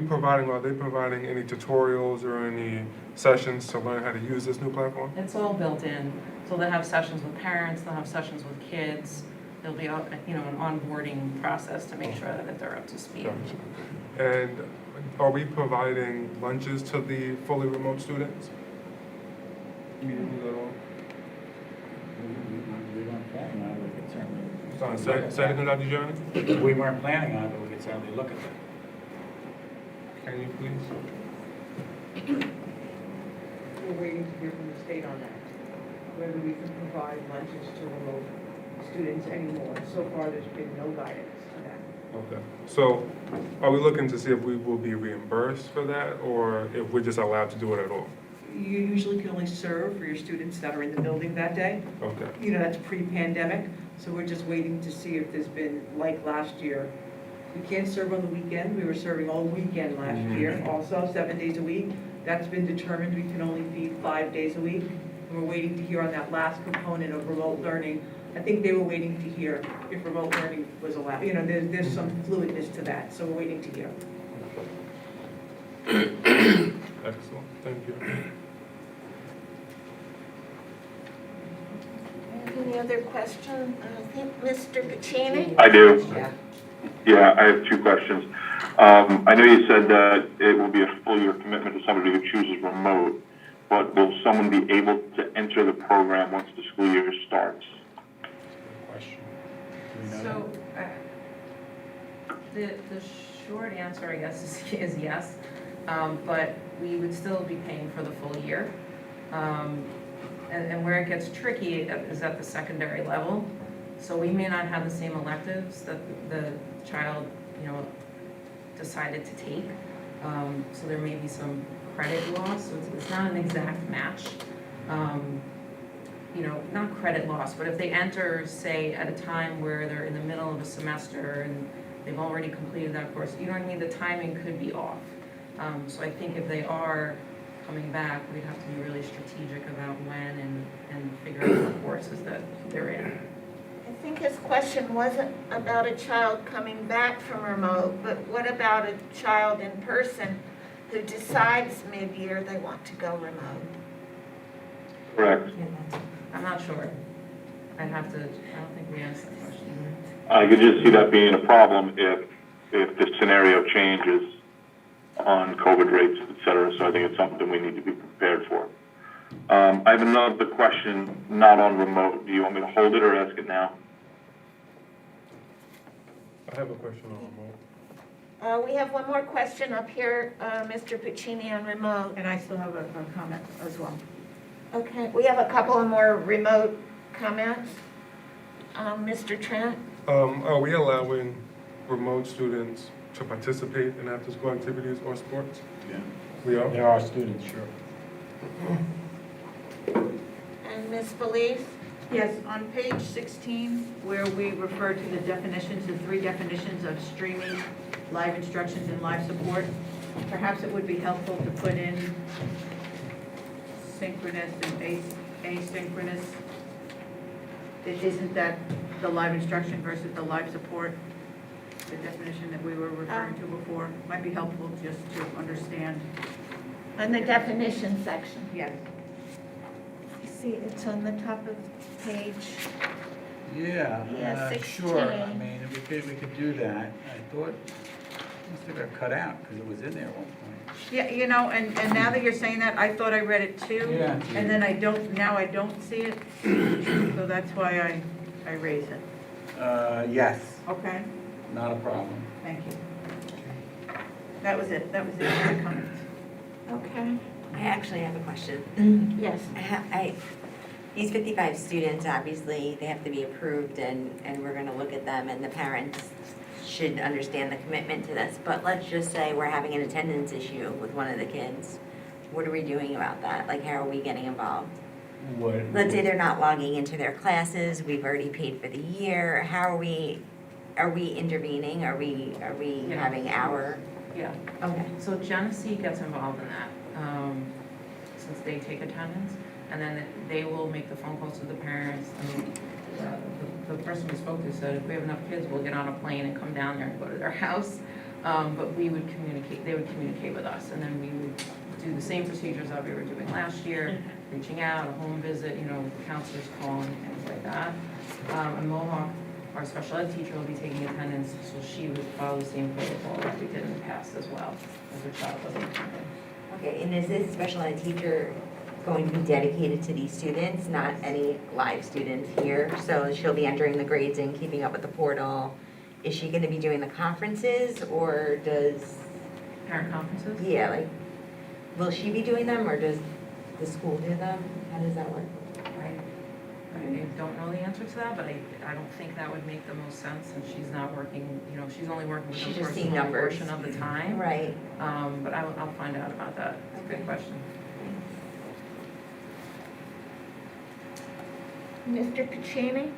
providing any tutorials or any sessions to learn how to use this new platform? It's all built in, so they'll have sessions with parents, they'll have sessions with kids. There'll be, an onboarding process to make sure that they're up to speed. Gotcha. And are we providing lunches to the fully remote students? We weren't planning on it, we could certainly. Say it again, Dr. Johnny? We weren't planning on it, but we could certainly look at that. Can you please? We're waiting to hear from the state on that, whether we can provide lunches to remote students anymore. So far, there's been no guidance on that. Okay. So are we looking to see if we will be reimbursed for that or if we're just allowed to do it at all? You usually can only serve for your students that are in the building that day. Okay. That's pre-pandemic, so we're just waiting to see if there's been, like last year, we can't serve on the weekend. We were serving all weekend last year, also 7 days a week. That's been determined. We can only feed 5 days a week. And we're waiting to hear on that last component of remote learning. I think they were waiting to hear if remote learning was allowed. There's some fluidness to that, so we're waiting to hear. Excellent. Thank you. Any other questions? I think Mr. Pacini? I do. Yeah, I have two questions. I know you said that it will be a full year commitment to somebody who chooses remote, but will someone be able to enter the program once the school year starts? Question. Do we know So, the short answer, I guess, is yes, but we would still be paying for the full year. And where it gets tricky is at the secondary level. So we may not have the same electives that the child, decided to take. So there may be some credit loss, so it's not an exact match. Not credit loss, but if they enter, say, at a time where they're in the middle of a semester and they've already completed that course, you know what I mean? The timing could be off. So I think if they are coming back, we'd have to be really strategic about when and figure out the courses that they're in. I think his question wasn't about a child coming back from remote, but what about a child in person who decides mid-year they want to go remote? Correct. I'm not sure. I don't think we asked that question. I could just see that being a problem if the scenario changes on COVID rates, et cetera, so I think it's something we need to be prepared for. I have another question, not on remote. Do you want me to hold it or ask it now? I have a question on remote. We have one more question up here, Mr. Pacini on remote. And I still have a comment as well. Okay, we have a couple of more remote comments. Mr. Trent? Are we allowing remote students to participate in after-school activities or sports? Yeah. We are? There are students, sure. And Ms. Felice? Yes, on page 16, where we refer to the definitions, the 3 definitions of streaming, live instructions, and live support, perhaps it would be helpful to put in synchronous and asynchronous. Isn't that the live instruction versus the live support? The definition that we were referring to before might be helpful just to understand. On the definition section. Yes. See, it's on the top of page. Yeah, Yeah, sure. I 16. mean, we could do that. I thought it must have got cut out because it was in there at one point. Yeah, and now that you're saying that, I thought I read it too. Yeah. And then now I don't see it, so that's why I raise it. Yes, Okay, not a problem. thank you. That was it for my comments. Okay. I actually have a question. Yes. These 55 students, obviously, they have to be approved and we're gonna look at them and the parents should understand the commitment to this. But let's just say we're having an attendance issue with one of the kids. What are we doing about that? Like, how are we getting involved? Let's say they're not logging into their classes, we've already paid for the year. How are we intervening? Are we Yeah. having our? Yeah. Okay. So Genesee gets involved in that, since they take attendance. and then they will make the phone calls to the parents. I mean, the person we spoke to said, if we have enough kids, we'll get on a plane and come down there and go to their house. But we would communicate, they would communicate with us, and then we would do the same procedures that we were doing last year, reaching out, a home visit, you know, counselors calling, things like that. And Mohawk, our special ed teacher, will be taking attendance, so she would follow the same protocol that we did in the past as well, as her child wasn't attending. Okay, and is this special ed teacher going to be dedicated to these students, not any live students here? So she'll be entering the grades and keeping up with the portal. Is she gonna be doing the conferences, or does, Parent conferences? yeah, like, will she be doing them, or does the school do them? How does that work? I don't know the answer to that, but I don't think that would make the most sense, since she's not working, you know, she's only working with She's them just for a seeing small numbers. portion of the time. Right. But I'll find out about that. It's a good question. Mr. Pacini?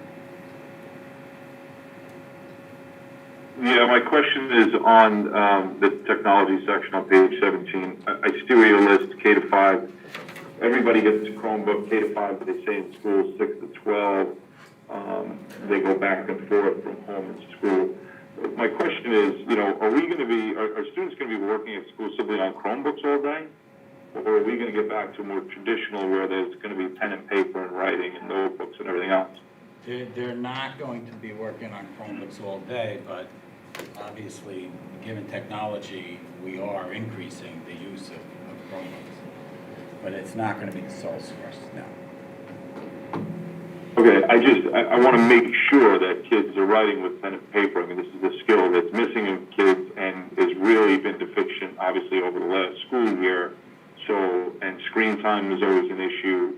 Yeah, my question is on the technology section on page 17. I see where you list K to 5. Everybody gets a Chromebook, K to 5, but they say in school 6 to 12. They go back and forth from home and school. My question is, you know, are students going to be working at school simply on Chromebooks all day? Or are we going to get back to more traditional where there's going to be pen and paper and writing and notebooks and everything else? They're not going to be working on Chromebooks all day, but obviously, given technology, we are increasing the use of Chromebooks. But it's not going to be the sole source, no. Okay, I want to make sure that kids are writing with pen and paper. I mean, this is a skill that's missing in kids and has really been deficient, obviously, over the last school year. So, and screen time is always an issue.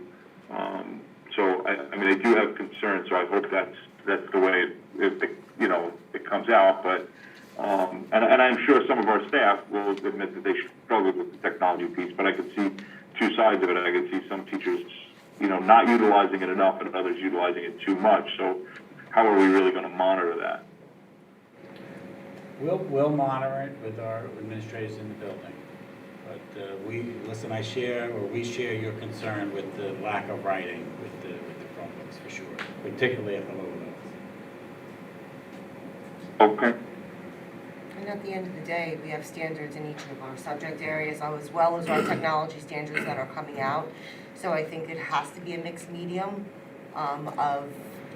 I mean, I do have concerns, so I hope that's the way it comes out. But, and I'm sure some of our staff will admit that they struggle with the technology piece, but I could see two sides of it. I could see some teachers, you know, not utilizing it enough and others utilizing it too much. So how are we really going to monitor that? We'll monitor it with our administrators in the building. But we share your concern with the lack of writing with the Chromebooks for sure, particularly at the lower levels. Okay. And at the end of the day, we have standards in each of our subject areas, as well as our technology standards that are coming out. So I think it has to be a mixed medium of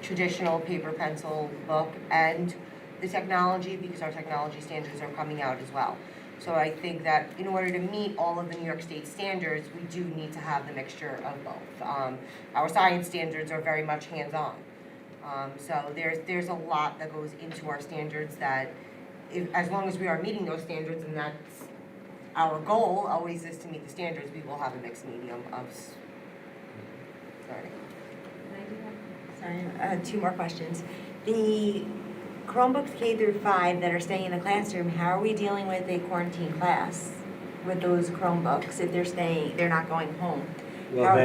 traditional paper, pencil, book, and the technology, because our technology standards are coming out as well. So I think that in order to meet all of the New York State standards, we do need to have the mixture of both. Our science standards are very much hands-on. So there's a lot that goes into our standards that, as long as we are meeting those standards, and that's our goal always is to meet the standards, we will have a mixed medium of, Sorry, two more questions. The Chromebooks K through 5 that are staying in the classroom, how are we dealing with a quarantine class with those Chromebooks if they're not going home? Well,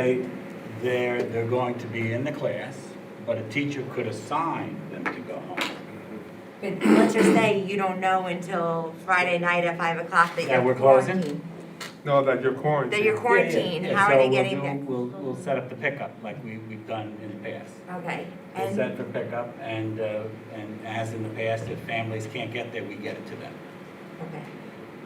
they're going to be in the class, but a teacher could assign them to go home. But let's just say you don't know until Friday night at 5 o'clock that you're we're closing? quarantined. No, that you're quarantined. That you're quarantined, Yeah. how are So they getting there? We'll set up the pickup like we've done in the past. Okay, We'll and, set for pickup, and as in the past, if families can't get there, we get it to them. okay.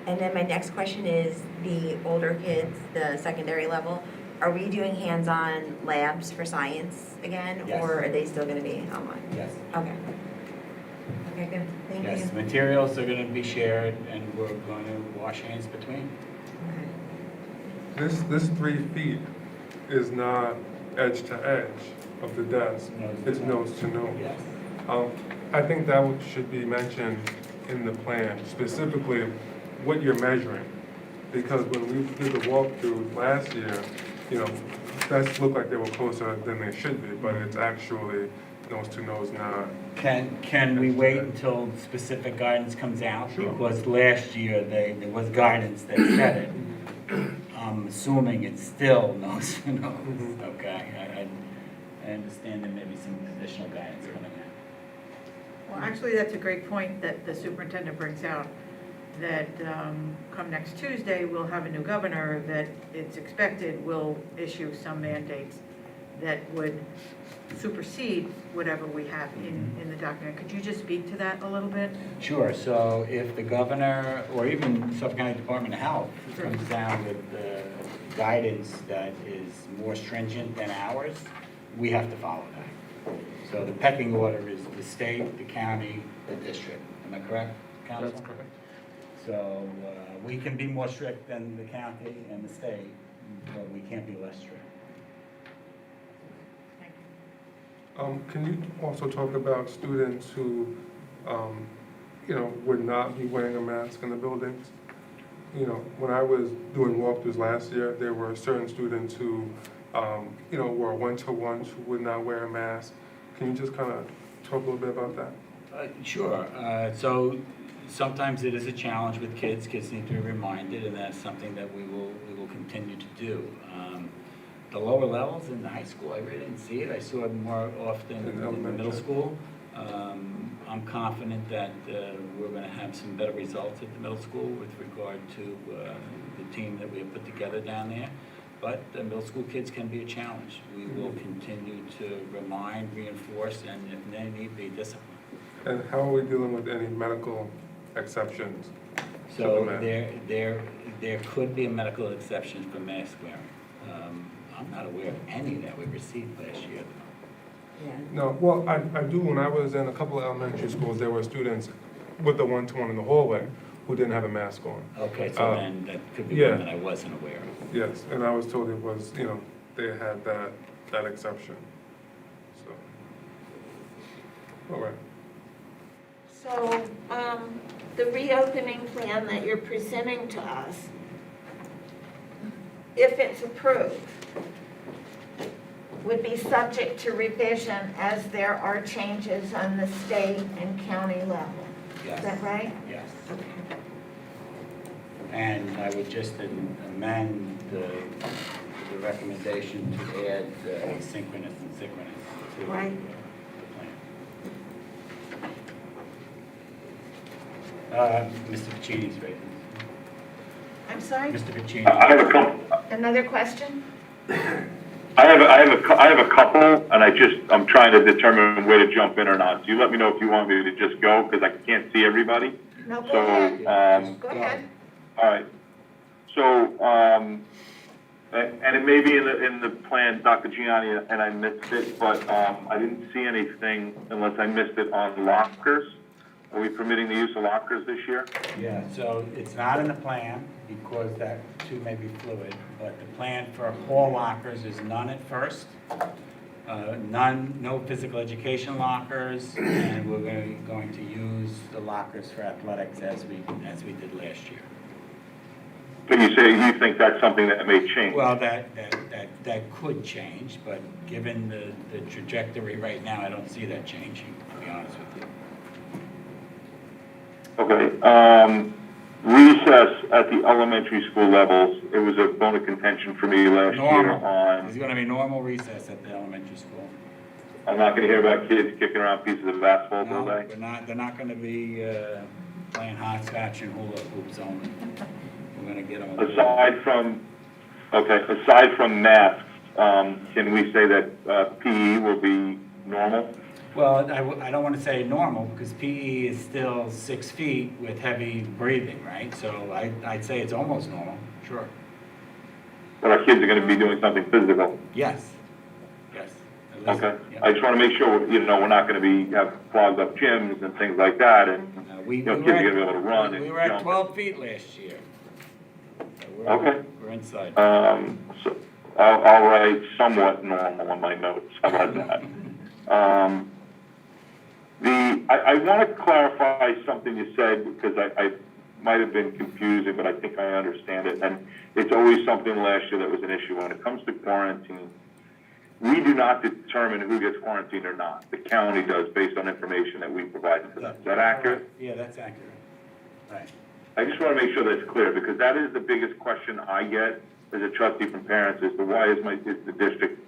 And then my next question is the older kids, the secondary level, are we doing hands-on labs for science again? Yes. Or are they still gonna be online? Yes. Okay. Okay, good, thank you. Yes, materials are going to be shared, and we're going to wash hands between. Okay. This 3 feet is not edge to edge of the desk. It's nose to nose. Yes. I think that should be mentioned in the plan, specifically what you're measuring. Because when we did the walkthrough last year, you know, desks look like they were closer than they should be, but it's actually nose to nose, not. Can we wait until specific guidance comes out? Sure. Because last year, there was guidance that said it. I'm assuming it's still nose to nose. Okay, I understand there may be some additional guidance coming out. Well, actually, that's a great point that the superintendent brings out. that come next Tuesday, we'll have a new governor that it's expected will issue some mandates that would supersede whatever we have in the document. Could you just speak to that a little bit? Sure, so if the governor, or even Suffolk County Department of Health, comes down with guidance that is more stringent than ours, we have to follow that. So the pecking order is the state, the county, the district. Am I correct, Council? That's correct. So we can be more strict than the county and the state, but we can't be less strict. Can you also talk about students who, would not be wearing a mask in the buildings? When I was doing walkthroughs last year, there were certain students who, were one-to-ones who would not wear a mask. Can you just kind of talk a little bit about that? Sure. So sometimes it is a challenge with kids. Kids need to be reminded, and that's something that we will continue to do. The lower levels in the high school, I really didn't see it. I saw it more often in the middle school. I'm confident that we're going to have some better results at the middle school with regard to the team that we have put together down there. But the middle school kids can be a challenge. We will continue to remind, reinforce, and if they need, be disciplined. And how are we dealing with any medical exceptions? So there could be a medical exception for mask wearing. I'm not aware of any that we received last year, though. No, well, I do, when I was in a couple of elementary schools, there were students with the one-to-one in the hallway who didn't have a mask on. Okay, so then that could be one that I wasn't aware of. Yes, and I was told it was, they had that exception, so. All right. So, the reopening plan that you're presenting to us, if it's approved, would be subject to revision as there are changes on the state and county level. Yes. Is that right? Yes. Okay. And I would just amend the recommendation to add asynchronous and synchronous to Right. the plan. Mr. Pacini's ready. I'm sorry? Mr. Pacini. I have a couple. Another question? I have a couple, and I'm trying to determine where to jump in or not. So you let me know if you want me to just go, because I can't see everybody. No, go So, ahead. Go ahead. All right. So, and it may be in the plan, Dr. Gianni, and I missed it, but I didn't see anything unless I missed it on lockers. Are we permitting the use of lockers this year? Yeah, so it's not in the plan because that too may be fluid, but the plan for hall lockers is none at first. No physical education lockers, and we're going to use the lockers for athletics as we did last year. But you think that's something that may change? Well, that could change, but given the trajectory right now, I don't see that changing, to be honest with you. Okay. Recess at the elementary school levels, it was a bone of contention for me last year on. There's going to be normal recess at the elementary school. I'm not going to hear about kids kicking around pieces of asphalt all day? They're not going to be playing hopscotch and hula hoops only. We're going to get them. Aside from masks, can we say that PE will be normal? Well, I don't want to say normal because PE is still 6 feet with heavy breathing, right? So I'd say it's almost normal, sure. But our kids are going to be doing something physical? Yes. Okay. Yeah. I just want to make sure, we're not going to have clogged up gyms and things like that, and, kids are going to be able to run and We were at jump. 12 feet last year. So Okay. We're inside. So I'll write somewhat normal on my notes. How about that? I want to clarify something you said because I might have been confusing, but I think I understand it. And it's always something last year that was an issue when it comes to quarantine. We do not determine who gets quarantined or not. The county does based on information that we provide to them. Is that accurate? Yeah, that's accurate. Right. I just want to make sure that's clear because that is the biggest question I get as a trustee from parents is why is the district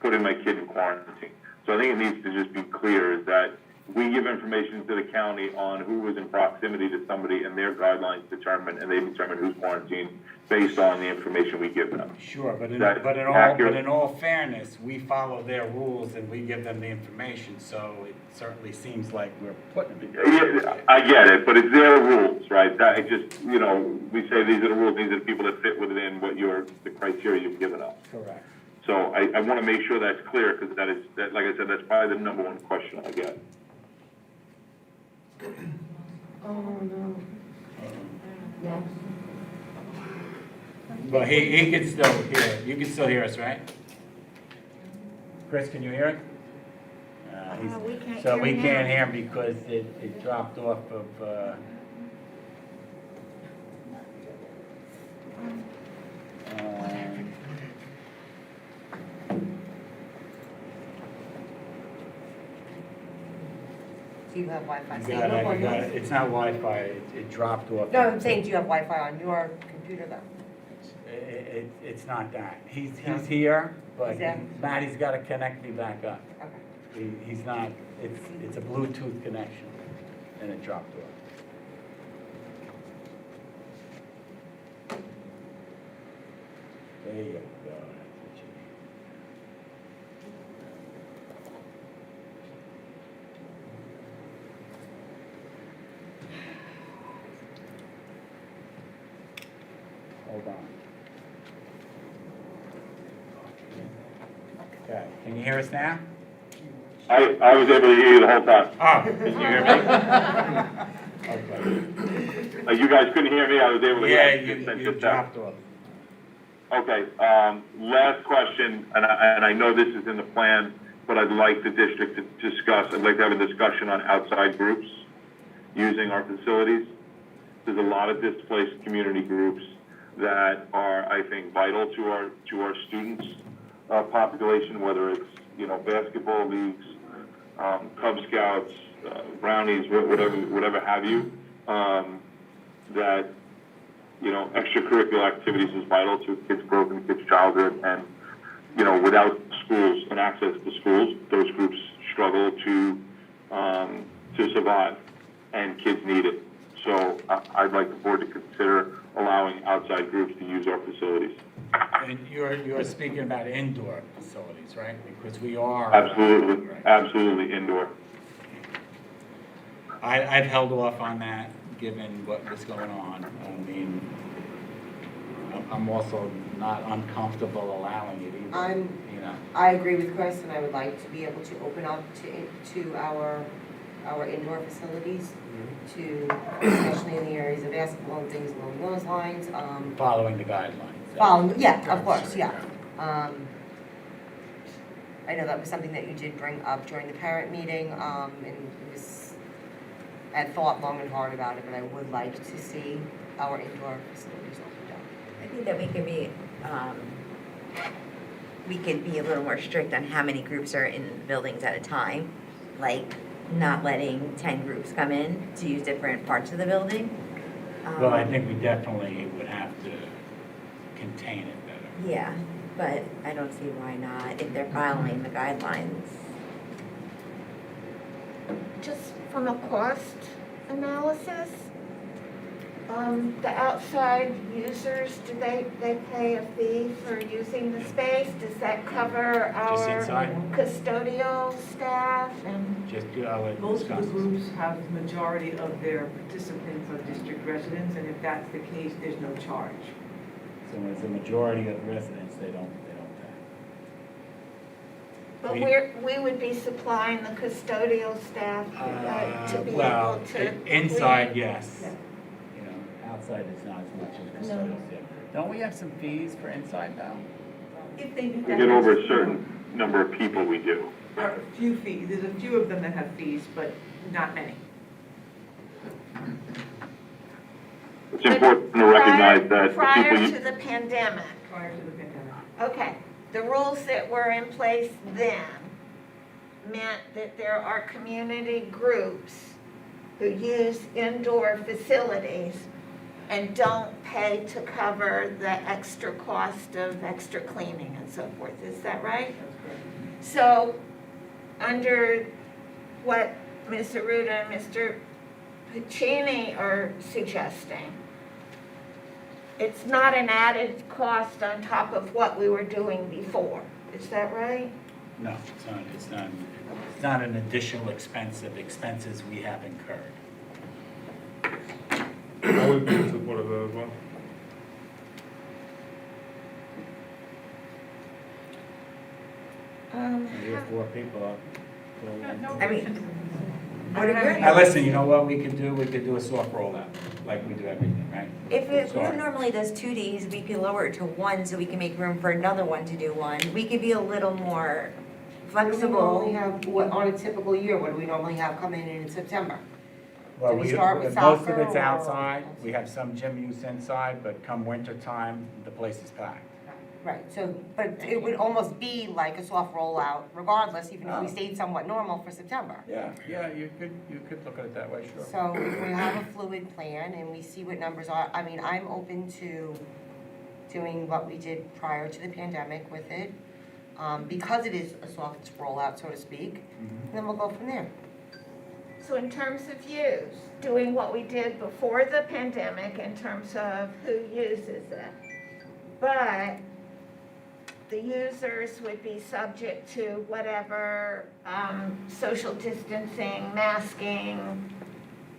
putting my kid in quarantine? So I think it needs to just be clear is that we give information to the county on who was in proximity to somebody, and their guidelines determine, and they determine who's quarantined based on the information we give them. Sure, but Is that but accurate? in all fairness, we follow their rules and we give them the information, so it certainly seems like we're putting it together. Yeah, I get it, but it's their rules, right? That, it just, you know, we say these are the rules, these are the people that fit within what the criteria you've given us. Correct. So I want to make sure that's clear, because that, like I said, that's probably the number one question I get. Oh, no. Yes. But he can still hear, you can still hear us, right? Chris, can you hear it? We can't So hear we him can't now. hear him because it dropped off of, Do you have Wi-Fi? you got it, it's not Wi-Fi, it dropped off. No, I'm saying, do you have Wi-Fi on your computer though? It's not that. He's here, but He's there? Maddie's gotta connect me back up. Okay. He's not, it's a Bluetooth connection, and it dropped off. There you go. That's what you need. Hold on. Okay, can you hear us now? I was able to hear you the whole time. Oh. Can you hear me? Okay. You guys couldn't hear me, I was able to Yeah, hear you. you dropped off. Okay, last question, and I know this is in the plan, but I'd like the district to discuss, I'd like to have a discussion on outside groups using our facilities. There's a lot of displaced community groups that are, I think, vital to our students' population, whether it's, you know, basketball leagues, Cub Scouts, Brownies, whatever have you, that, you know, extracurricular activities is vital to kids' growth and kids' childhood. And, you know, without schools and access to schools, those groups struggle to survive, and kids need it. So I'd like the board to consider allowing outside groups to use our facilities. And you're speaking about indoor facilities, right? Because we are. Absolutely, Right. absolutely indoor. I've held off on that, given what was going on. I mean, I'm also not uncomfortable allowing it either, you know. I agree with Chris, and I would like to be able to open up to our indoor facilities, to, especially in the areas of basketball and things along those lines. Following the guidelines. Yeah, of course, yeah. I know that was something that you did bring up during the parent meeting, and it was, I had thought long and hard about it, but I would like to see our indoor facilities opened up. I think that we could be a little more strict on how many groups are in buildings at a time, like not letting 10 groups come in to use different parts of the building. Well, I think we definitely would have to contain it better. Yeah, but I don't see why not, if they're following the guidelines. Just from a cost analysis, the outside users, do they pay a fee for using the space? Does that cover Just our inside? custodial staff and? Just, I'll let Most of the discuss. groups have the majority of their participants are district residents, and if that's the case, there's no charge. So when it's a majority of residents, they don't pay. But we would be supplying the custodial staff to be Well, able to. inside, yes. Yeah. You know, outside is not as much as No. custodial. Yeah. Don't we have some fees for inside now? If they meet We that get over a maximum, certain number of people, we do. there are a few fees, there's a few of them that have fees, but not many. It's important to recognize that the Prior people to the pandemic, Prior to the pandemic. okay, the rules that were in place then meant that there are community groups who use indoor facilities and don't pay to cover the extra cost of extra cleaning and so forth. Is that right? That's correct. So, under what Ms. Aruda and Mr. Pacini are suggesting. It's not an added cost on top of what we were doing before. Is that right? No, it's not an additional expense of expenses we have incurred. I would be in support of that as well. We have 4 people. I mean, what are your Now, listen, you know what we could do? We could do a soft rollout, like we do everything, right? If it Sorry. normally does 2 days, we could lower it to 1 so we can make room for another one to do 1. We could be a little more What do we normally flexible. have, what, on a typical year, what do we normally have come in September? Well, Do we start with most of soccer it's or- outside. We have some gym use inside, but come winter time, the place is packed. Right, so, but it would almost be like a soft rollout regardless, even if we Oh. stayed somewhat normal for September. Yeah, you could look at it that way, sure. So if we have a fluid plan and we see what numbers are, I mean, I'm open to doing what we did prior to the pandemic with it, because it is a soft rollout, so to speak, and then we'll go from there. So in terms of use, doing what we did before the pandemic in terms of who uses it. But the users would be subject to whatever social distancing, masking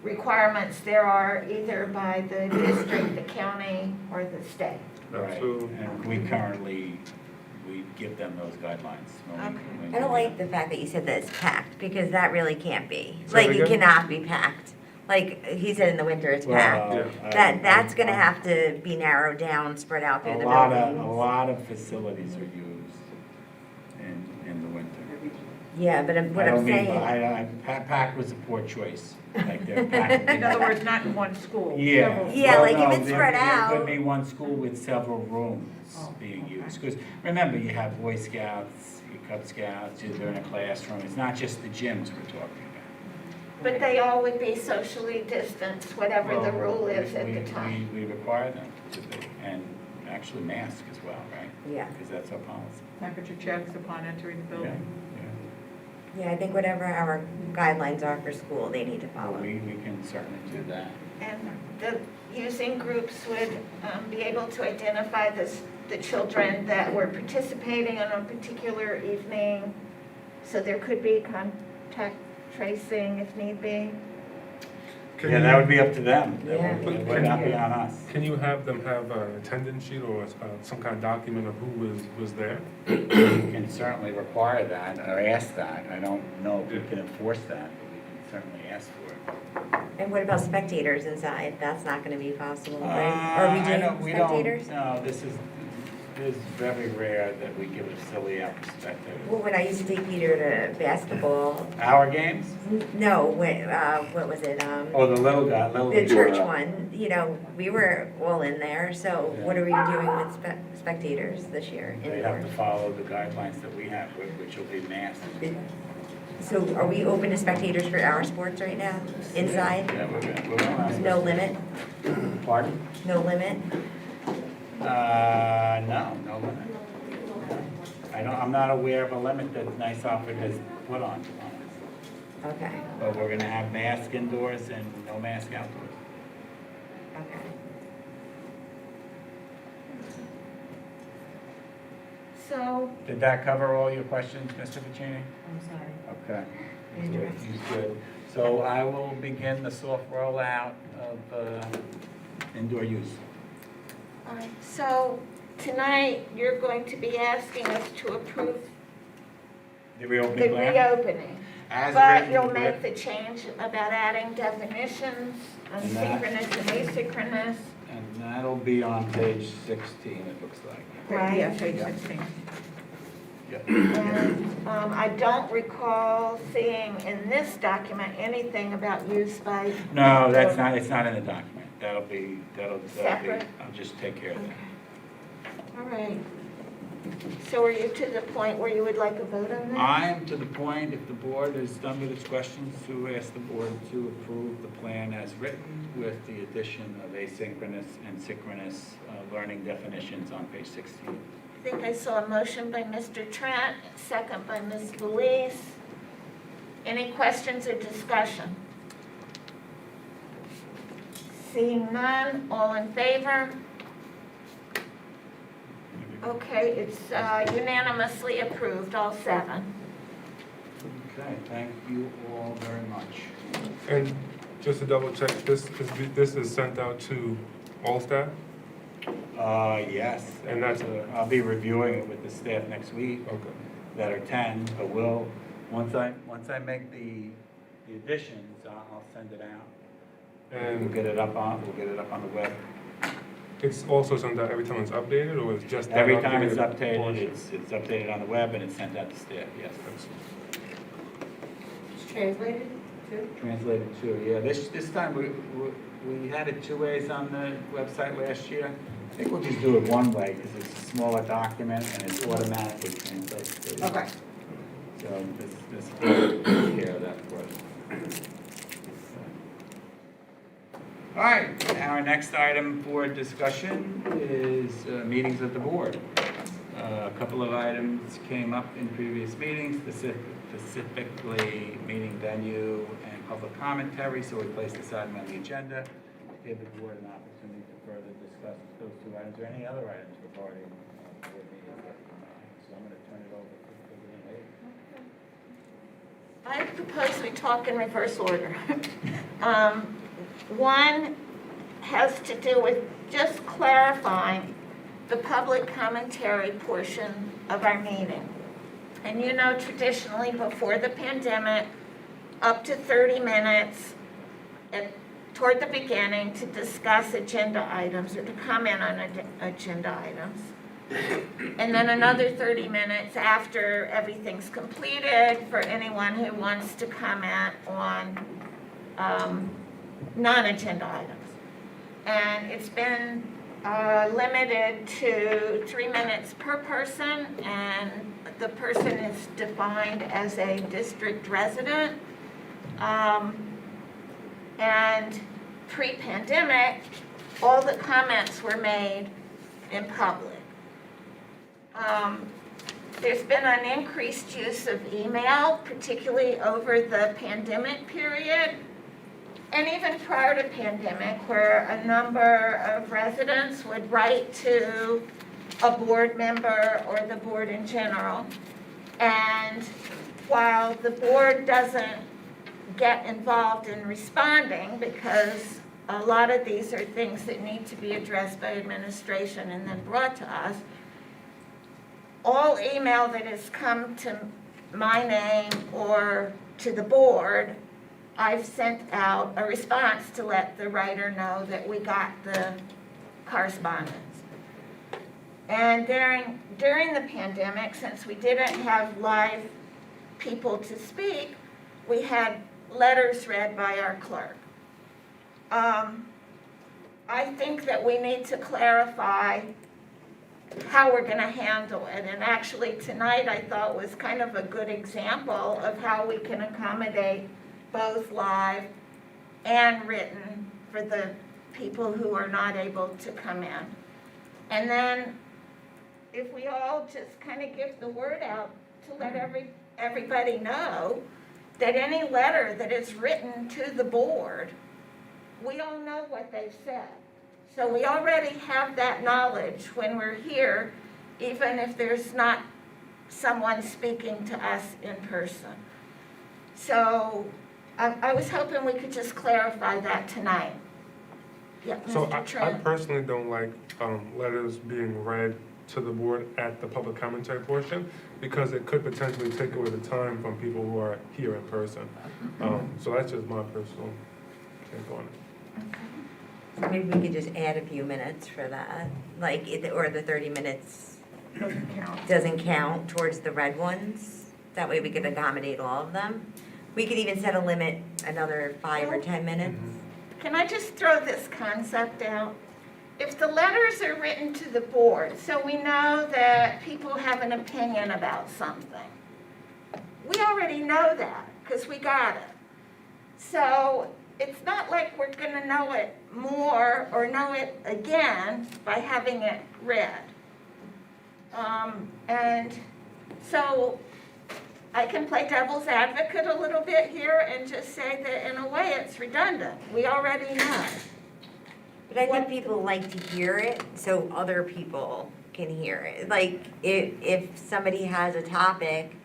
requirements there are either by the district, the county, or the state. Right. Absolutely. And we give them those guidelines. when we I don't do like that. the fact that you said that it's packed, because that really can't be. Say Like, it it again? cannot be packed. Like, he said in the winter it's packed. Well, That's gonna have to be narrowed down, spread out through A the lot buildings. of facilities are used in the winter. Yeah, but what I'm saying, Pack was a poor choice, like they're packed. In other words, not in one school. Yeah. several. Yeah, Well, like, if no, it's spread There out- could be one school with several rooms Oh, being okay. used. Because remember, you have Boy Scouts, your Cub Scouts, they're in a classroom. It's not just the gyms we're talking about. But they all would be socially distanced, whatever the Well, rule is we- at the time. We require them to be, and actually mask as well, right? yeah. Because that's our policy. Temperature checks upon entering the Yeah, building. Yeah, I think whatever our guidelines are for school, they need to Well, follow. we can certainly do that. And the using groups would be able to identify the children that were participating on a particular evening, so there could be contact tracing if need be. Can Yeah, you- that would be up to them. That Yeah. would- It would not be on us. Can you have them have an attendance sheet or some kind of document of who was there? We can certainly require that, or ask that. I don't know if we can enforce that, but we can certainly ask for it. And what about spectators inside? That's not gonna be possible, right? Are we I don't- doing we don't- spectators? No, it is very rare that we give a facility out for spectators. Well, when I used to take Peter to basketball, Our games? no, what was it? Oh, the little guy, The church one, you know, we were all in there, so what are we doing with spectators this year They have indoors? to follow the guidelines that we have, which will be masked. So are we open to spectators for our sports right now, inside? Yeah, we're gonna. No limit, Pardon? no limit? No limit. I'm not aware of a limit that Nice Offer has put on us. Okay, But we're gonna have mask indoors and no mask outdoors. okay. So, Did that cover all your questions, Mr. Pacini? I'm sorry. Okay. Interesting. He's good. So I will begin the soft rollout of indoor use. all right, so tonight, you're going to be asking us to approve The the reopening plan? reopening. As But written, you'll with- make the change about adding definitions on And that- synchronous and asynchronous. And that'll be on page 16, it looks like. Right. Yeah, page 16. Yeah. And I don't recall seeing in this document anything about use by. No, it's not in the document. That'll be, Separate? I'll just take care of that. All right. So are you to the point where you would like a vote on that? I am to the point, if the board is done with its questions, to ask the board to approve the plan as written with the addition of asynchronous and synchronous learning definitions on page 16. I think I saw a motion by Mr. Trent, second by Ms. Belize. Any questions or discussion? Seeing none, all in favor? Okay, it's unanimously approved, all 7. Okay, thank you all very much. And just to double check, this is sent out to all staff? Yes. And that's I'll be reviewing it with the staff next week Okay. that are 10, but once I make the additions, I'll send it out. We'll And get it up on the web. it's also sent out every time it's updated, or it's just that Every time it's updated updated, portion? it's updated on the web and it's sent out to staff, yes. It's translated too? Translated too, yeah. This time we had it 2 ways on the website last year. I think we'll just do it one way because it's a smaller document and it's automatically translated. Okay. So this takes care of that for us. All right, our next item for discussion is meetings of the board. A couple of items came up in previous meetings, specifically meeting venue and public commentary, so we placed this item on the agenda to give the board an opportunity to further discuss those 2 items, or any other items regarding board meetings that come up. So I'm going to turn it over to President Hayes. I propose we talk in reverse order. One has to do with just clarifying the public commentary portion of our meeting. And you know, traditionally before the pandemic, up to 30 minutes toward the beginning to discuss agenda items or to comment on agenda items. And then another 30 minutes after everything's completed for anyone who wants to comment on non-agenda items. And it's been limited to 3 minutes per person, and the person is defined as a district resident. And pre-pandemic, all the comments were made in public. There's been an increased use of email, particularly over the pandemic period, and even prior to pandemic, where a number of residents would write to a board member or the board in general. And while the board doesn't get involved in responding, because a lot of these are things that need to be addressed by administration and then brought to us, all email that has come to my name or to the board, I've sent out a response to let the writer know that we got the correspondence. And during the pandemic, since we didn't have live people to speak, we had letters read by our clerk. I think that we need to clarify how we're going to handle it. And actually tonight I thought was kind of a good example of how we can accommodate both live and written for the people who are not able to come in. And then if we all just kind of give the word out to let everybody know that any letter that is written to the board, we all know what they've said. So we already have that knowledge when we're here, even if there's not someone speaking to us in person. So I was hoping we could just clarify that tonight. Yeah, So Mr. I Trent. personally don't like letters being read to the board at the public commentary portion, because it could potentially take away the time from people who are here in person. So that's just my personal take on it. Maybe we could just add a few minutes for that, like, or the 30 minutes doesn't count towards the red ones. That way we could accommodate all of them. We could even set a limit, another 5 or 10 minutes. Can I just throw this concept out? If the letters are written to the board, so we know that people have an opinion about something, we already know that because we got it. So it's not like we're going to know it more or know it again by having it read. And so I can play devil's advocate a little bit here and just say that in a way it's redundant. We already know. But I think people like to hear it so other people can hear it. Like, if somebody has a topic,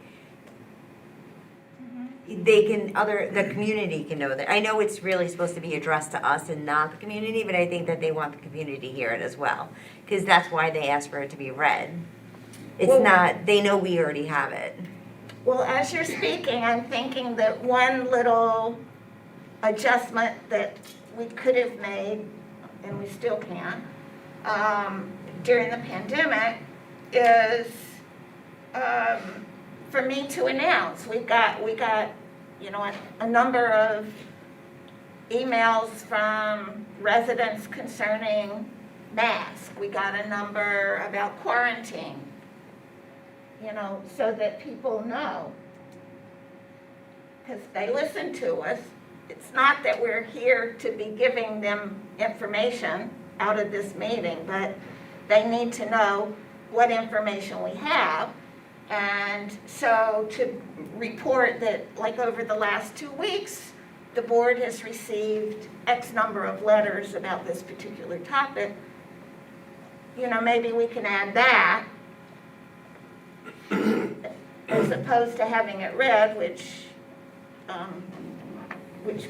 they can, the community can know that. I know it's really supposed to be addressed to us and not the community, but I think that they want the community to hear it as well. Because that's why they ask for it to be read. It's Well- not, they know we already have it. Well, as you're speaking, I'm thinking that one little adjustment that we could have made, and we still can, during the pandemic is for me to announce. We got you know, a number of emails from residents concerning masks. We got a number about quarantine, you know, so that people know. Because they listen to us. It's not that we're here to be giving them information out of this meeting, but they need to know what information we have. And so to report that, like over the last 2 weeks, the board has received X number of letters about this particular topic, you know, maybe we can add that as opposed to having it read, which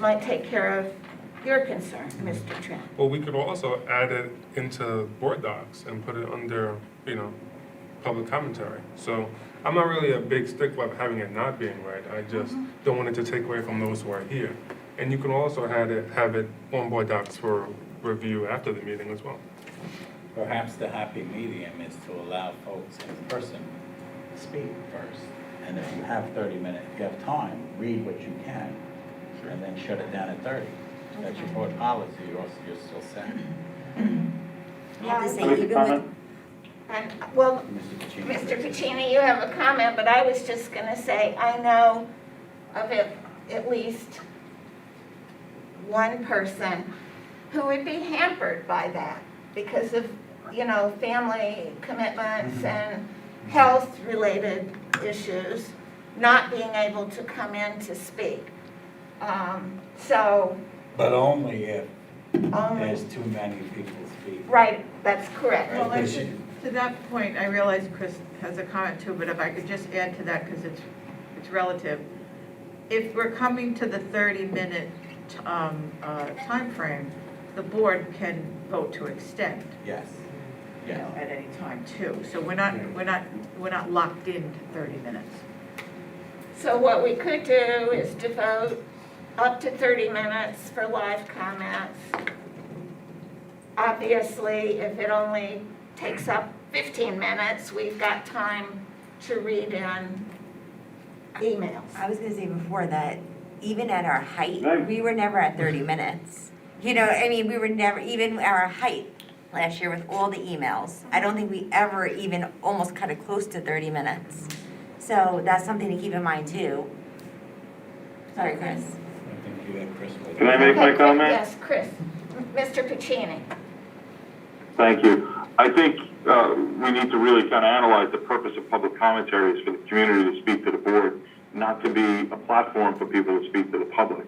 might take care of your concern, Mr. Trent. Well, we could also add it into board docs and put it under, you know, public commentary. So I'm not really a big stickler of having it not being read. I just don't want it to take away from those who are here. And you can also have it on board docs for review after the meeting as well. Perhaps the happy medium is to allow folks in person to speak first. And if you have 30 minutes, if you have time, read what you can, and then shut it down at 30. That's your board policy, you're still set. I have to say, Any even with, comment? And, well, Mr. Mr. Pacini, you have a comment, but I was just gonna say, I know of at least one person who would be hampered by that because of, you know, family commitments and health-related issues, not being able to come in to speak. So, But only if only, there's too many people speaking. right, that's correct. Well, Because to that point, I realize Chris has a comment too, but if I could just add to that, because it's relative. If we're coming to the 30-minute timeframe, the board can vote to extend, Yes, you know, yes. at any time too. So we're not locked into 30 minutes. So what we could do is devote up to 30 minutes for live comments. Obviously, if it only takes up 15 minutes, we've got time to read in emails. I was gonna say before that, even at our height, Right. we were never at 30 minutes. You know, I mean, we were never, even at our height last year with all the emails, I don't think we ever even almost cut it close to 30 minutes. So that's something to keep in mind too. Sorry, Chris. I think you had Chris with Can I make my Okay, comment? Yes, Chris. Mr. Pacini. Thank you. I think we need to really kind of analyze the purpose of public commentaries for the community to speak to the board, not to be a platform for people to speak to the public.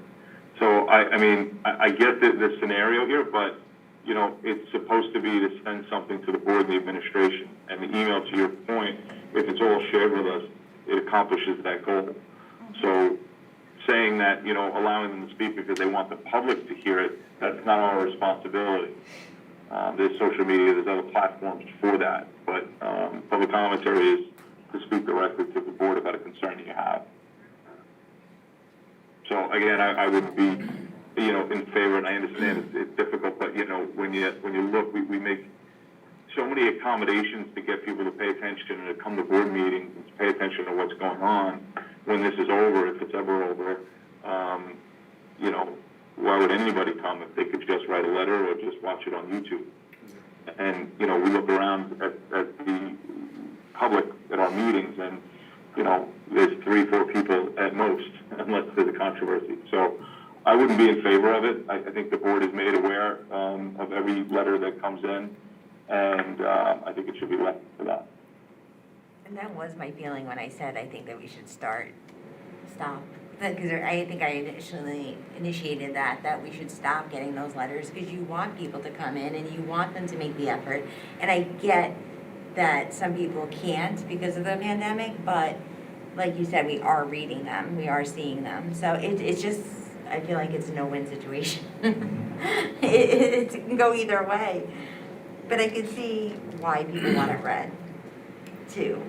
So I mean, I get the scenario here, but you know, it's supposed to be to send something to the board and the administration. And the email, to your point, if it's all shared with us, it accomplishes that goal. So saying that, you know, allowing them to speak because they want the public to hear it, that's not our responsibility. There's social media, there's other platforms for that, but public commentary is to speak directly to the board about a concern that you have. So again, I would be, you know, in favor, and I understand it's difficult, but you know, when you look, we make so many accommodations to get people to pay attention and to come to board meetings and to pay attention to what's going on. When this is over, if it's ever over, you know, why would anybody come if they could just write a letter or just watch it on YouTube? And, you know, we look around at the public at our meetings and, you know, there's 3-4 people at most, unless there's a controversy. So I wouldn't be in favor of it. I think the board is made aware of every letter that comes in, and I think it should be left for that. And that was my feeling when I said I think that we should stop. Because I think I initially initiated that we should stop getting those letters, because you want people to come in and you want them to make the effort. And I get that some people can't because of the pandemic, but like you said, we are reading them, we are seeing them. So it's just, I feel like it's a no-win situation. It can go either way. But I can see why people want it read, too.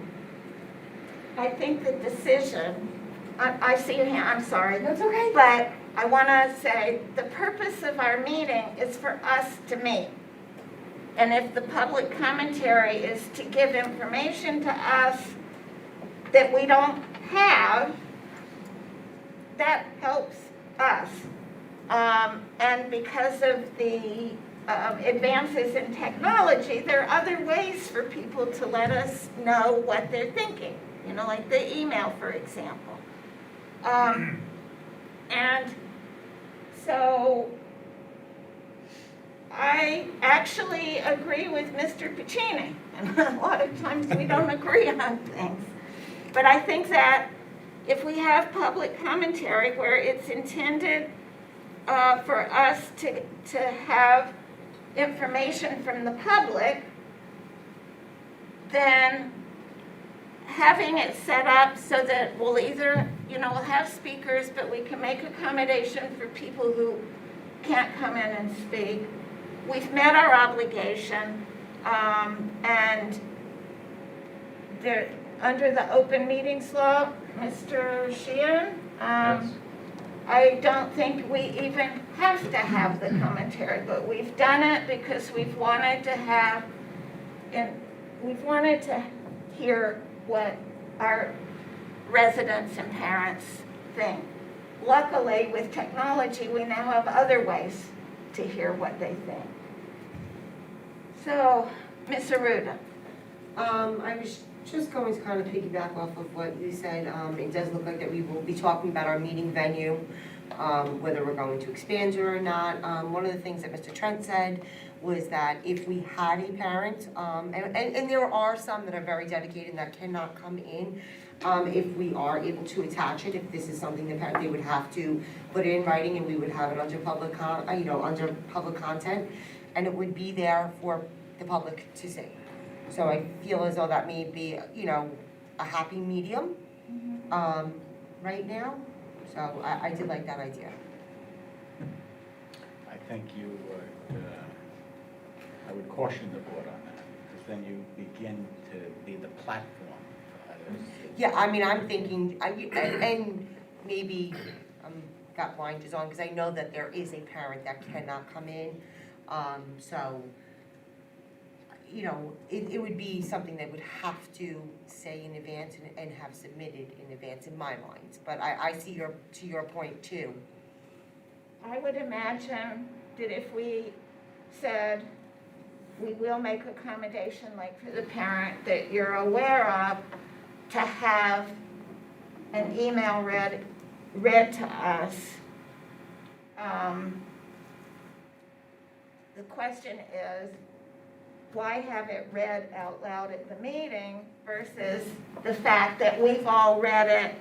I think the decision, I see your hand, I'm sorry. That's okay. But I want to say, the purpose of our meeting is for us to meet. And if the public commentary is to give information to us that we don't have, that helps us. And because of the advances in technology, there are other ways for people to let us know what they're thinking, you know, like the email, for example. And so I actually agree with Mr. Piccini, and a lot of times we don't agree on things. But I think that if we have public commentary where it's intended for us to have information from the public, then having it set up so that we'll either, you know, we'll have speakers, but we can make accommodation for people who can't come in and speak. We've met our obligation, and there, under the open meetings law, Mr. Sheehan, Yes. I don't think we even have to have the commentary, but we've done it because we've wanted to have, and we've wanted to hear what our residents and parents think. Luckily, with technology, we now have other ways to hear what they think. So, Ms. Aruda. I was just going to kind of piggyback off of what you said. It does look like that we will be talking about our meeting venue, whether we're going to expand it or not. One of the things that Mr. Trent said was that if we had a parent, and there are some that are very dedicated and that cannot come in, if we are able to attach it, if this is something that they would have to put it in writing, and we would have it under public, under public content, and it would be there for the public to see. So I feel as though that may be, you know, a happy medium right now. So I did like that idea. I think you would, I would caution the board on that, because then you begin to be the platform for others. Yeah, I mean, I'm thinking, and maybe got blinders on, because I know that there is a parent that cannot come in. So, you know, it would be something that would have to say in advance and have submitted in advance in my mind. But I see to your point too. I would imagine that if we said, we will make accommodation, like for the parent that you're aware of, to have an email read to us. The question is, why have it read out loud at the meeting versus the fact that we've all read it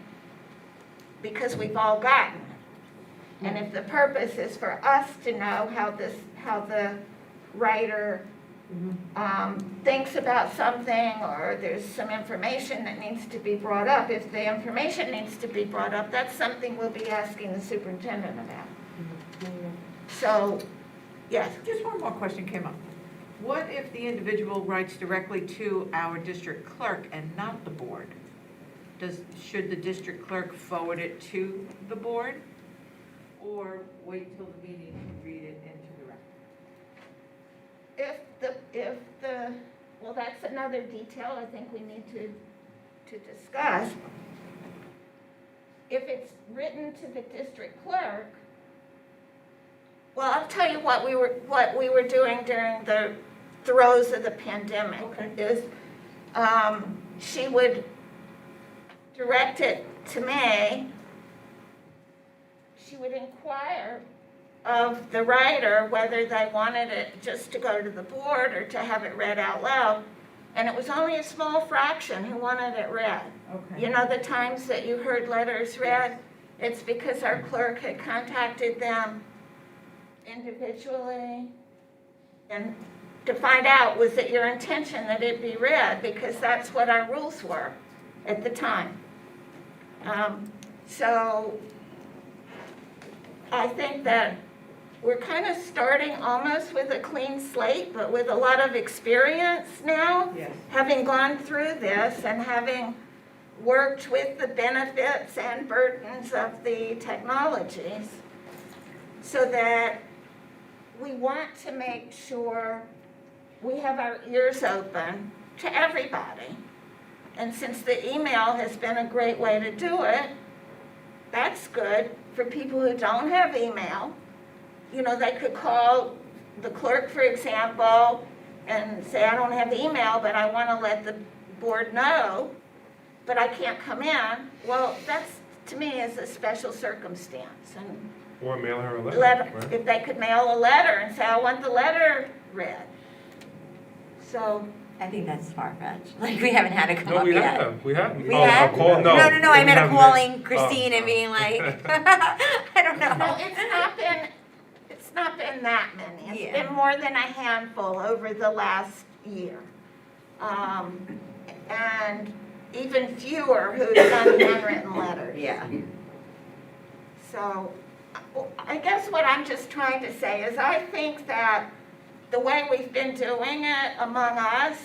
because we've all gotten it? And if the purpose is for us to know how the writer thinks about something, or there's some information that needs to be brought up, if the information needs to be brought up, that's something we'll be asking the superintendent about. So, yes. Just one more question came up. What if the individual writes directly to our district clerk and not the board? Should the district clerk forward it to the board, or wait till the meeting and read it into the record? Well, that's another detail I think we need to discuss. If it's written to the district clerk, well, I'll tell you what we were doing during the throes of the pandemic. Okay. Is she would direct it to me. She would inquire of the writer whether they wanted it just to go to the board or to have it read out loud. And it was only a small fraction who wanted it read. Okay. You know, the times that you heard letters read, it's because our clerk had contacted them individually. And to find out, was it your intention that it be read? Because that's what our rules were at the time. So I think that we're kind of starting almost with a clean slate, but with a lot of experience now, Yes. having gone through this and having worked with the benefits and burdens of the technologies, so that we want to make sure we have our ears open to everybody. And since the email has been a great way to do it, that's good for people who don't have email. You know, they could call the clerk, for example, and say, I don't have email, but I want to let the board know, but I can't come in. Well, that's, to me, is a special circumstance. And Or mail her a letter, right? if they could mail a letter and say, I want the letter read. So, I think that's far-fetched. Like, we haven't had a come No, up we yet. have, we have. We Oh, have? a call, no. No, I We meant haven't calling yet. Christine and Oh. being like, I don't know. no, it's not been that many. It's Yeah. been more than a handful over the last year. And even fewer who've done handwritten letters. Yeah. So I guess what I'm just trying to say is I think that the way we've been doing it among us,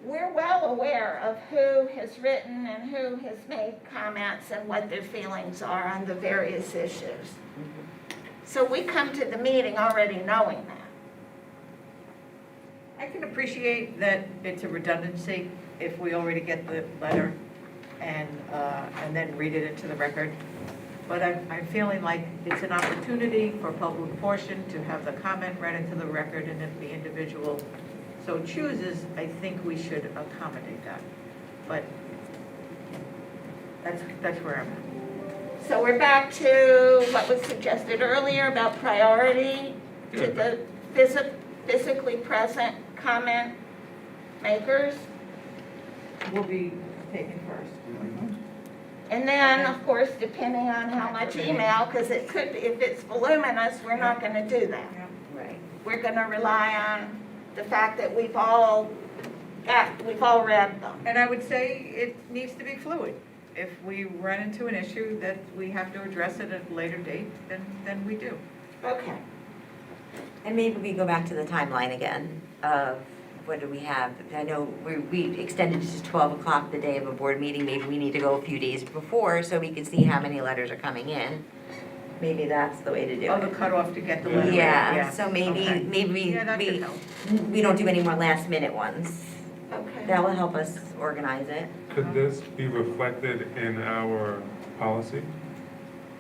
we're well aware of who has written and who has made comments and what their feelings are on the various issues. So we come to the meeting already knowing that. I can appreciate that it's a redundancy if we already get the letter and then read it into the record. But I'm feeling like it's an opportunity for public portion to have the comment read into the record, and if the individual so chooses, I think we should accommodate that. But that's where I'm at. So we're back to what was suggested earlier about priority to the physically present comment makers. Will be taken first. And then, of course, depending on how much email, because it could be, if it's voluminous, we're not going to do that. Right. We're going to rely on the fact that we've all read them. And I would say it needs to be fluid. If we run into an issue that we have to address it at a later date, then we do. Okay. And maybe we go back to the timeline again of what do we have? I know we extended to 12 o'clock the day of a board meeting. Maybe we need to go a few days before so we can see how many letters are coming in. Maybe that's the way to do Oh, it. the cutoff to get the letter. Yeah, so maybe, Okay. maybe Yeah, that could help. we don't do any more last minute ones. Okay. That will help us organize it. Could this be reflected in our policy,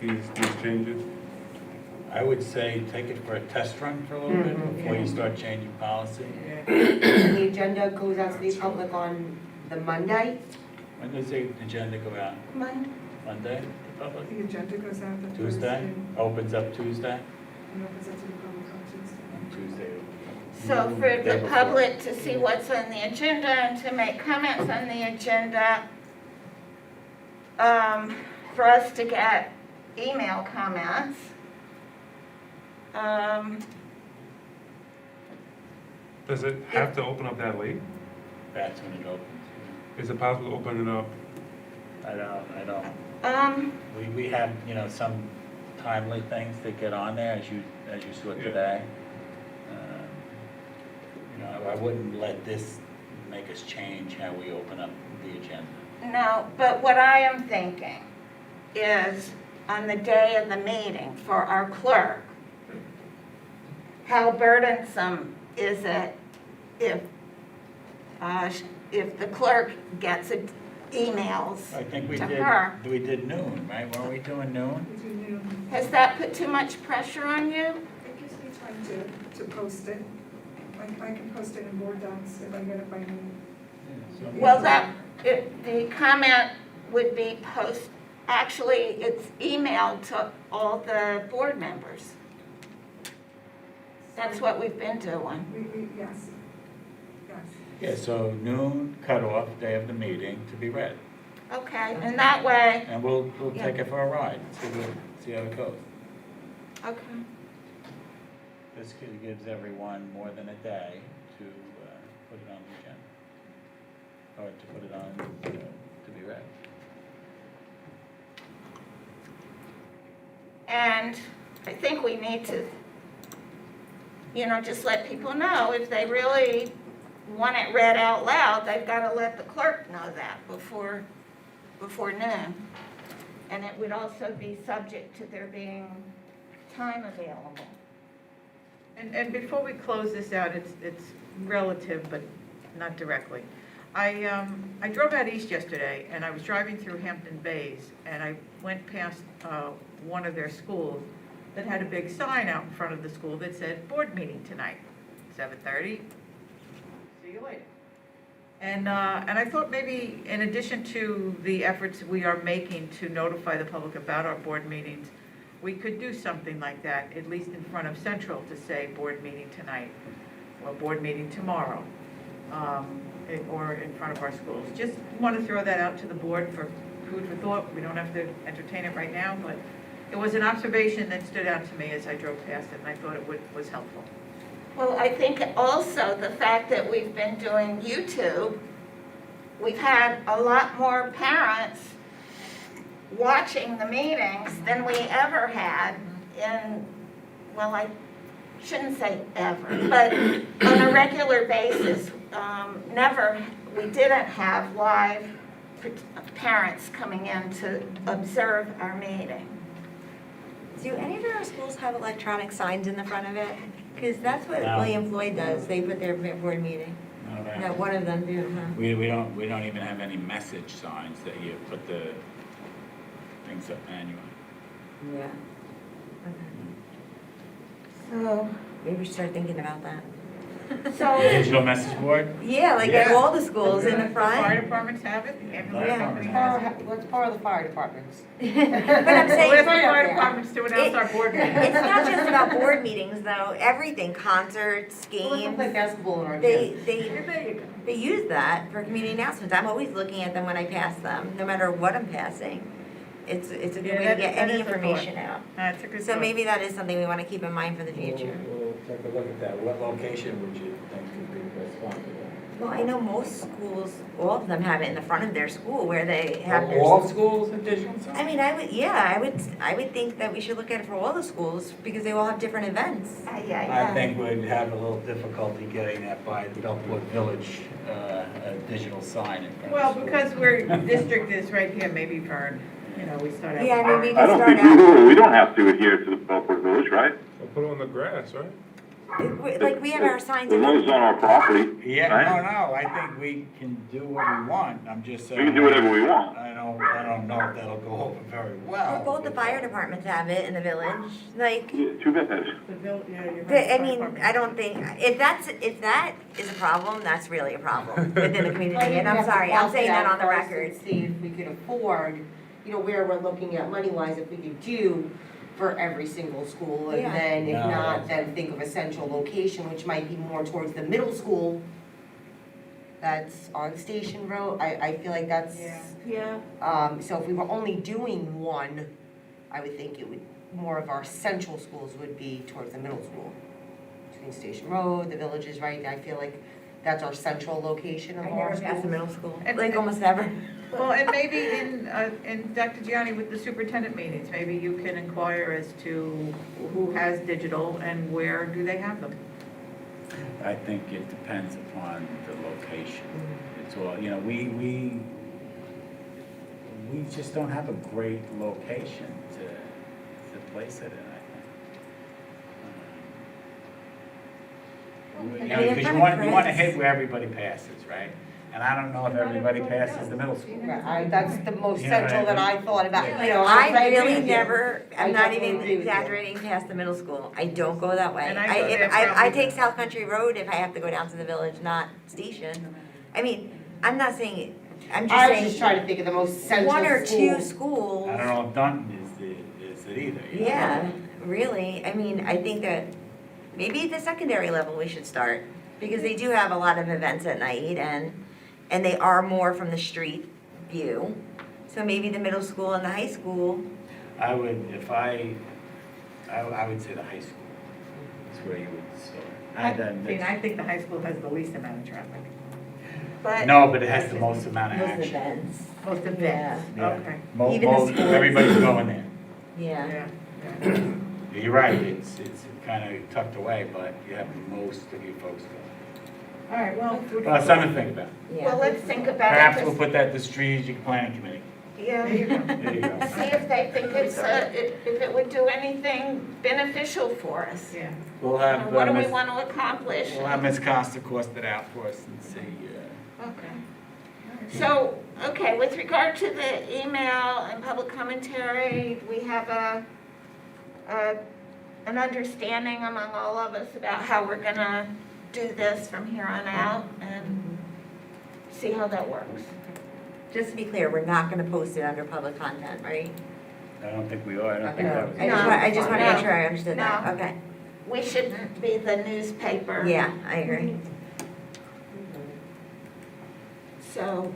these changes? I would say take it for a test run for a little bit before you start changing policy. And the agenda goes out to the public on the Monday. When does the agenda go out? Monday. Monday, the public? The agenda goes out the Tuesday? Opens up Tuesday? And opens up to the public on Tuesday. On Tuesday. So for Day the before. public to see what's on the agenda and to make comments on the agenda, for us to get email comments. Does it have to open up that late? That's when it opens. Is it possible to open it up? I don't. We have, some timely things that get on there as you saw today. I wouldn't let this make us change how we open up the agenda. No, but what I am thinking is on the day of the meeting for our clerk, how burdensome is it if the clerk gets emails I think to her? we did noon, right? Weren't we doing noon? Between noon. Has that put too much pressure on you? It gives me time to post it. I can post it in board docs if I get it by noon. Well, the comment would be actually, it's emailed to all the board members. That's what we've been doing. Yes. Yes. Yeah, so noon cutoff, day of the meeting, to be read. Okay, and that way, And we'll Yeah. take it for a ride, see how it goes. okay. This gives everyone more than a day to put it on the agenda. Or to put it on, to be read. And I think we need to, just let people know if they really want it read out loud, they've got to let the clerk know that before noon. And it would also be subject to there being time available. And before we close this out, it's relative, but not directly. I drove out east yesterday, and I was driving through Hampton Bays, and I went past one of their schools that had a big sign out in front of the school that said, board meeting tonight, 7:30, see you later. And I thought maybe in addition to the efforts we are making to notify the public about our board meetings, we could do something like that, at least in front of Central, to say board meeting tonight, or board meeting tomorrow, or in front of our schools. Just want to throw that out to the board for food for thought. We don't have to entertain it right now, but it was an observation that stood out to me as I drove past it, and I thought it was helpful. Well, I think also the fact that we've been doing YouTube, we've had a lot more parents watching the meetings than we ever had I shouldn't say ever, but on a regular basis, we didn't have live parents coming in to observe our meeting. Do any of our schools have electronic signs in the front of it? Because that's what No. William Floyd does. They put their board meeting. No, one of them do, huh? We don't even have any message signs that you put the things up manually. Yeah. So, Maybe we should start thinking about that. Digital message board? Yeah, like at Yeah. all the schools in the The fire front. departments have it, the ambulance Yeah. company has it. Let's borrow the fire departments. But I'm We'll ask saying, the fire departments to announce our board meeting. it's not just about board meetings though. Everything, concerts, Well, let's games. play basketball in our gym. There you go. They use that for community announcements. I'm always looking at them when I pass them, no matter what I'm passing. It's a good Yeah, way to that- get that any is a thought. information out. That's a good So thought. maybe that is something we want to keep in mind for the future. We'll take a look at that. What location would you think would be the best spot for that? Well, I know most schools, all of them have it in the front of their school where they have their. All schools have digital signs? I mean, I would think that we should look at it for all the schools because they all have different events. I think we'd have a little difficulty getting that by the Gulfport Village, a digital sign in front Well, of the because district is right here, maybe Vern, we start out. Yeah, I mean, we I can don't start think out. we don't have to adhere to the Gulfport Village, right? We'll put it on the grass, right? Like we have our signs. As long as it's on our property. Yeah, right? no, I think we can do what we want. I'm just saying. We can do whatever we want. I don't know if that'll go over very well. Well, both the fire departments have it in the village. Like, Yeah, too bad. I mean, I don't think, if that is a problem, that's really a problem within the community. And I'm sorry, I'm saying that on the record. See if we could afford, where we're looking at money-wise, if we could do for every single school. And Yeah. then if No. not, then think of a central location, which might be more towards the middle school. That's on Station Road. I feel like that's. Yeah. So if we were only doing one, I would think more of our central schools would be towards the middle school. Between Station Road, the villages, right? I feel like that's our central location of I our never schools. passed the middle school, And- like almost never. Well, and maybe in Dr. Gianni, with the superintendent meetings, maybe you can inquire as to who has digital and where do they have them? I think it depends upon the location. It's all, we just don't have a great location to place it in, I think. Because you want to hit where everybody passes, right? And I don't know if everybody passes the middle school. That's the most You know what I central that I thought about, I agree really with you. never, I'm I not definitely even agree with you. exaggerating past the middle school. I don't go that way. And I go there I probably- take South Country Road if I have to go down to the village, not Station. I mean, I'm not saying, it. I'm just I was just saying, trying to think of the most central one or two school. schools. I don't know if Dunton is it either. you know? Yeah, really. I mean, I think that maybe at the secondary level we should start. because they do have a lot of events at night, and they are more from the street view. So maybe the middle school and the high school. I would, if I would say the high school is where you would start. I think the high school has the least amount of traffic. But No, but it has the most amount of Most action. events. Most events, Yeah. okay. Even the sports. Everybody's going there. Yeah. Yeah. You're right, it's kind of tucked away, but you have most of you folks going. All right, well. Well, something to think about. well, let's think about it. Perhaps we'll put that to strategic planning committee. Yeah. There you go. There you go. See if they think if it would do anything beneficial for us. Yeah. We'll have, What do we want to accomplish? we'll have Ms. Costa cost it out for us and see, Okay. So, okay, with regard to the email and public commentary, we have an understanding among all of us about how we're gonna do this from here on out and see how that works. Just to be clear, we're not gonna post it under public content, right? I don't think we are, I don't think No. that was. I just want to No. make sure I understood that. No. Okay. We shouldn't be the newspaper. Yeah, I agree. So,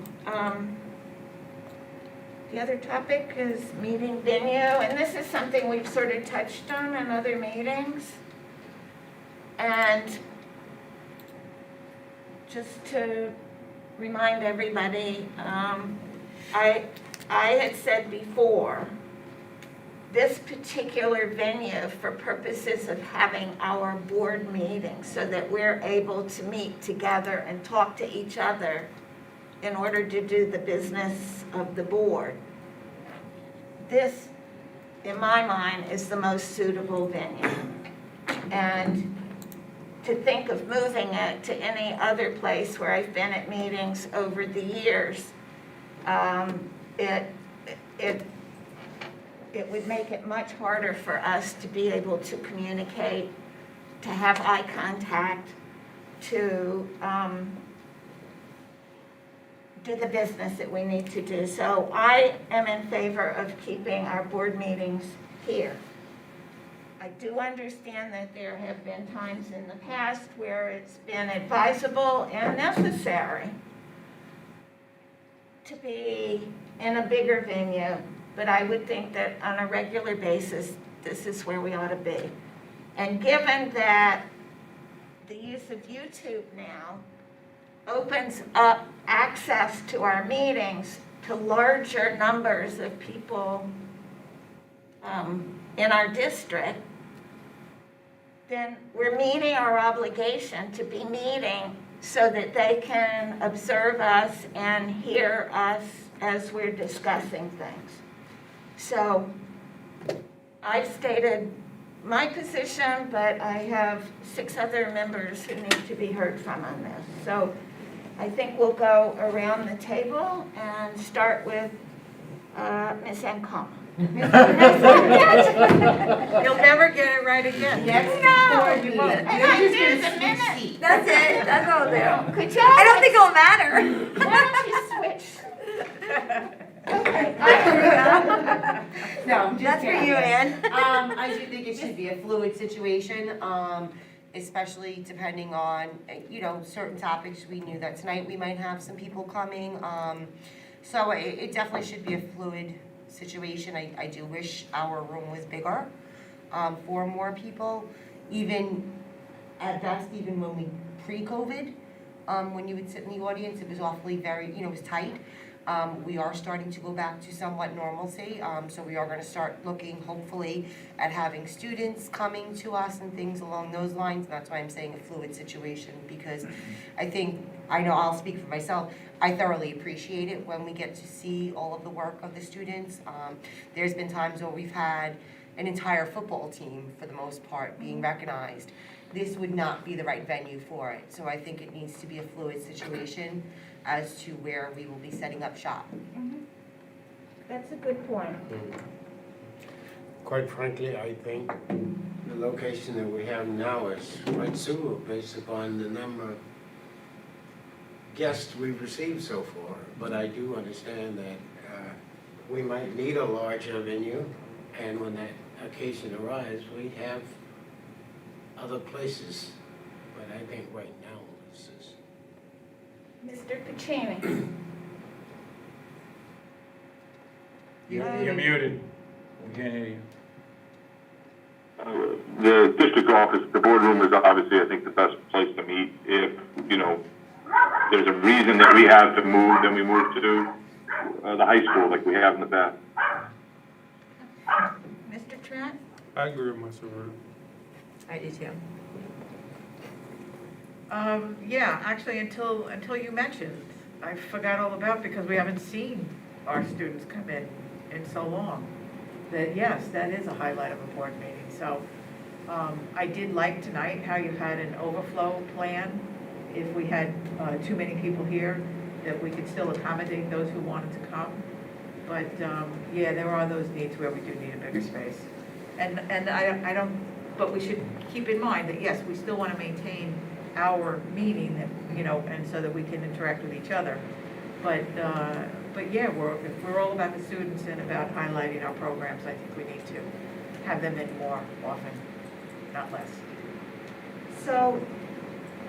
the other topic is meeting venue, and this is something we've sort of touched on in other meetings. And just to remind everybody, I had said before, this particular venue for purposes of having our board meetings so that we're able to meet together and talk to each other in order to do the business of the board. This, in my mind, is the most suitable venue. And to think of moving it to any other place where I've been at meetings over the years, it would make it much harder for us to be able to communicate, to have eye contact, to do the business that we need to do. So I am in favor of keeping our board meetings here. I do understand that there have been times in the past where it's been advisable and necessary to be in a bigger venue, but I would think that on a regular basis, this is where we ought to be. And given that the use of YouTube now opens up access to our meetings to larger numbers of people in our district, then we're meeting our obligation to be meeting so that they can observe us and hear us as we're discussing things. So I've stated my position, but I have 6 other members who need to be heard from on this. So I think we'll go around the table and start with Ms. Ancona. You'll never get it right again. No. You won't. There's a minute. That's it. That's all there. Could you? I don't think it'll matter. Why don't you switch? Okay. No, I'm just That's for kidding. you, Ann. I do think it should be a fluid situation, especially depending on, certain topics. We knew that tonight we might have some people coming. So it definitely should be a fluid situation. I do wish our room was bigger, for more people. Even at best, even when we pre-COVID, when you would sit in the audience, it was awfully it was tight. We are starting to go back to somewhat normalcy, so we are going to start looking, hopefully, at having students coming to us and things along those lines. And that's why I'm saying a fluid situation, because I know I'll speak for myself, I thoroughly appreciate it when we get to see all of the work of the students. There's been times where we've had an entire football team, for the most part, being recognized. This would not be the right venue for it, so I think it needs to be a fluid situation as to where we will be setting up shop. That's a good point. Quite frankly, I think the location that we have now is quite suitable based upon the number of guests we've received so far. But I do understand that we might need a larger venue, and when that occasion arrives, we have other places but I think right now, this is, Mr. Pacini? You're muted. We can't hear you. The district office, the boardroom is obviously, I think, the best place to meet. If, you know, there's a reason that we have to move, then we move to the high school like we have in the past. Mr. Trent? I agree with my supervisor. I do too. Yeah, actually, until you mentioned, I forgot all about, because we haven't seen our students come in so long, that yes, that is a highlight of a board meeting. So I did like tonight how you had an overflow plan. If we had too many people here, that we could still accommodate those who wanted to come. But yeah, there are those needs where we do need a bigger space. And I don't, but we should keep in mind that yes, we still want to maintain our meeting, that, you know, and so that we can interact with each other. But yeah, if we're all about the students and about highlighting our programs, I think we need to have them in more often, not less. So,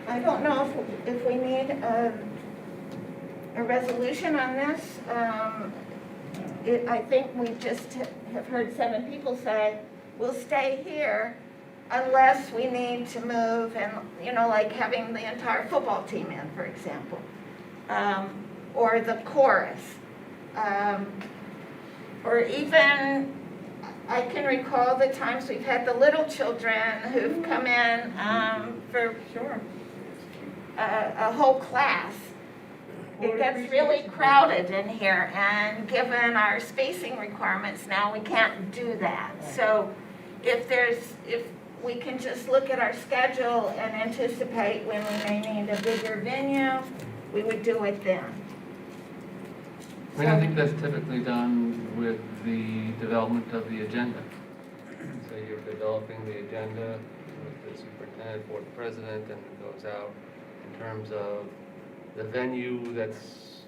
I don't know if we need a resolution on this. I think we just have heard 7 people say, we'll stay here unless we need to move, and, you know, like having the entire football team in, for example, or the chorus, or even, I can recall the times we've had the little children who've come in for a whole class. It gets really crowded in here, and given our spacing requirements now, we can't do that. So if we can just look at our schedule and anticipate when we may need a bigger venue, we would do it then. I mean, I think that's typically done with the development of the agenda. So you're developing the agenda with the superintendent, board president, and it goes out in terms of the venue that's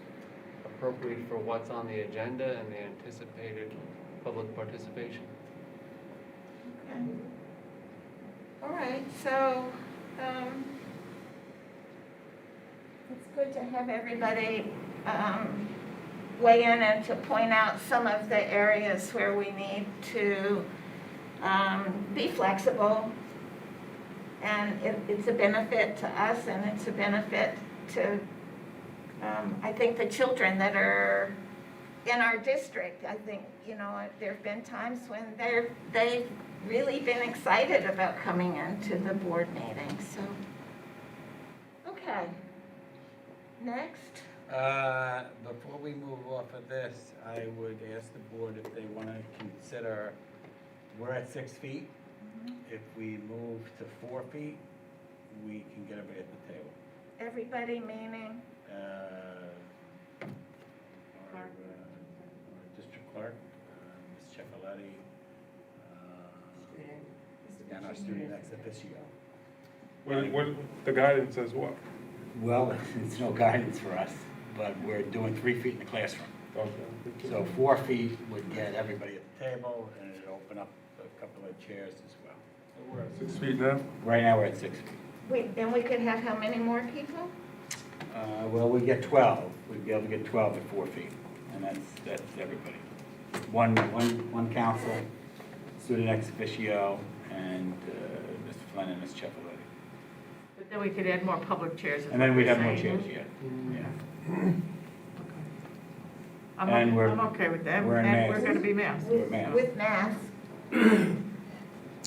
appropriate for what's on the agenda and the anticipated public participation. Okay. All right, so it's good to have everybody weigh in and to point out some of the areas where we need to be flexible. And it's a benefit to us, and it's a benefit to, I think, the children that are in our district. I think, you know, there have been times when they've really been excited about coming into the board meeting, so. Okay. Next. Before we move off of this, I would ask the board if they want to consider, we're at 6 feet. If we move to 4 feet, we can get everybody at the table. Everybody meaning? Our district clerk, Ms. Ciaffolletti, and our student ex officio. What, the guidance says what? Well, it's no guidance for us, but we're doing 3 feet in the classroom. Okay. So 4 feet would get everybody at the table, and it'd open up a couple of chairs as well. We're at 6 feet now? Right now, we're at 6 feet. And we could have how many more people? Well, we get 12. We'd be able to get 12 at 4 feet, and that's everybody. One council, student ex officio, and Mr. Flynn and Ms. Ciaffolletti. But then we could add more public chairs. is And then what we'd you're have more saying. chairs, yeah. I'm And I'm okay with that, we're in and we're masks. going to be masked. We're masked. With masks.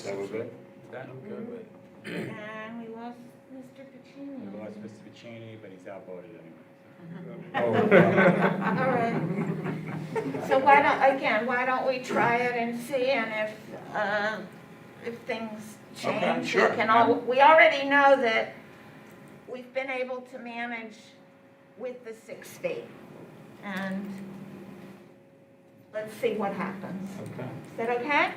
That was good? That I'm good with. And we lost Mr. Pacini. We lost Mr. Pacini, but he's outvoted anyway. All right. So why don't we try it and see, and if things change, Okay, sure. we already know that we've been able to manage with the 6 feet. And let's see what happens. Okay. Is that okay?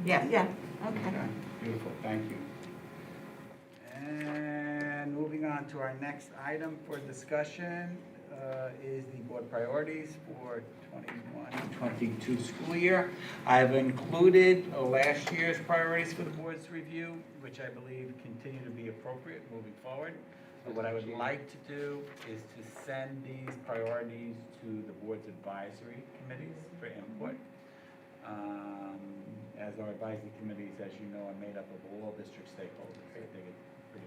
Yes. Yeah, okay. Okay, beautiful, thank you. And moving on to our next item for discussion, is the board priorities for 21-22 school year. I've included last year's priorities for the board's review, which I believe continue to be appropriate moving forward. But what I would like to do is to send these priorities to the board's advisory committees for input. As our advisory committees, as you know, are made up of all district stakeholders. I think it'd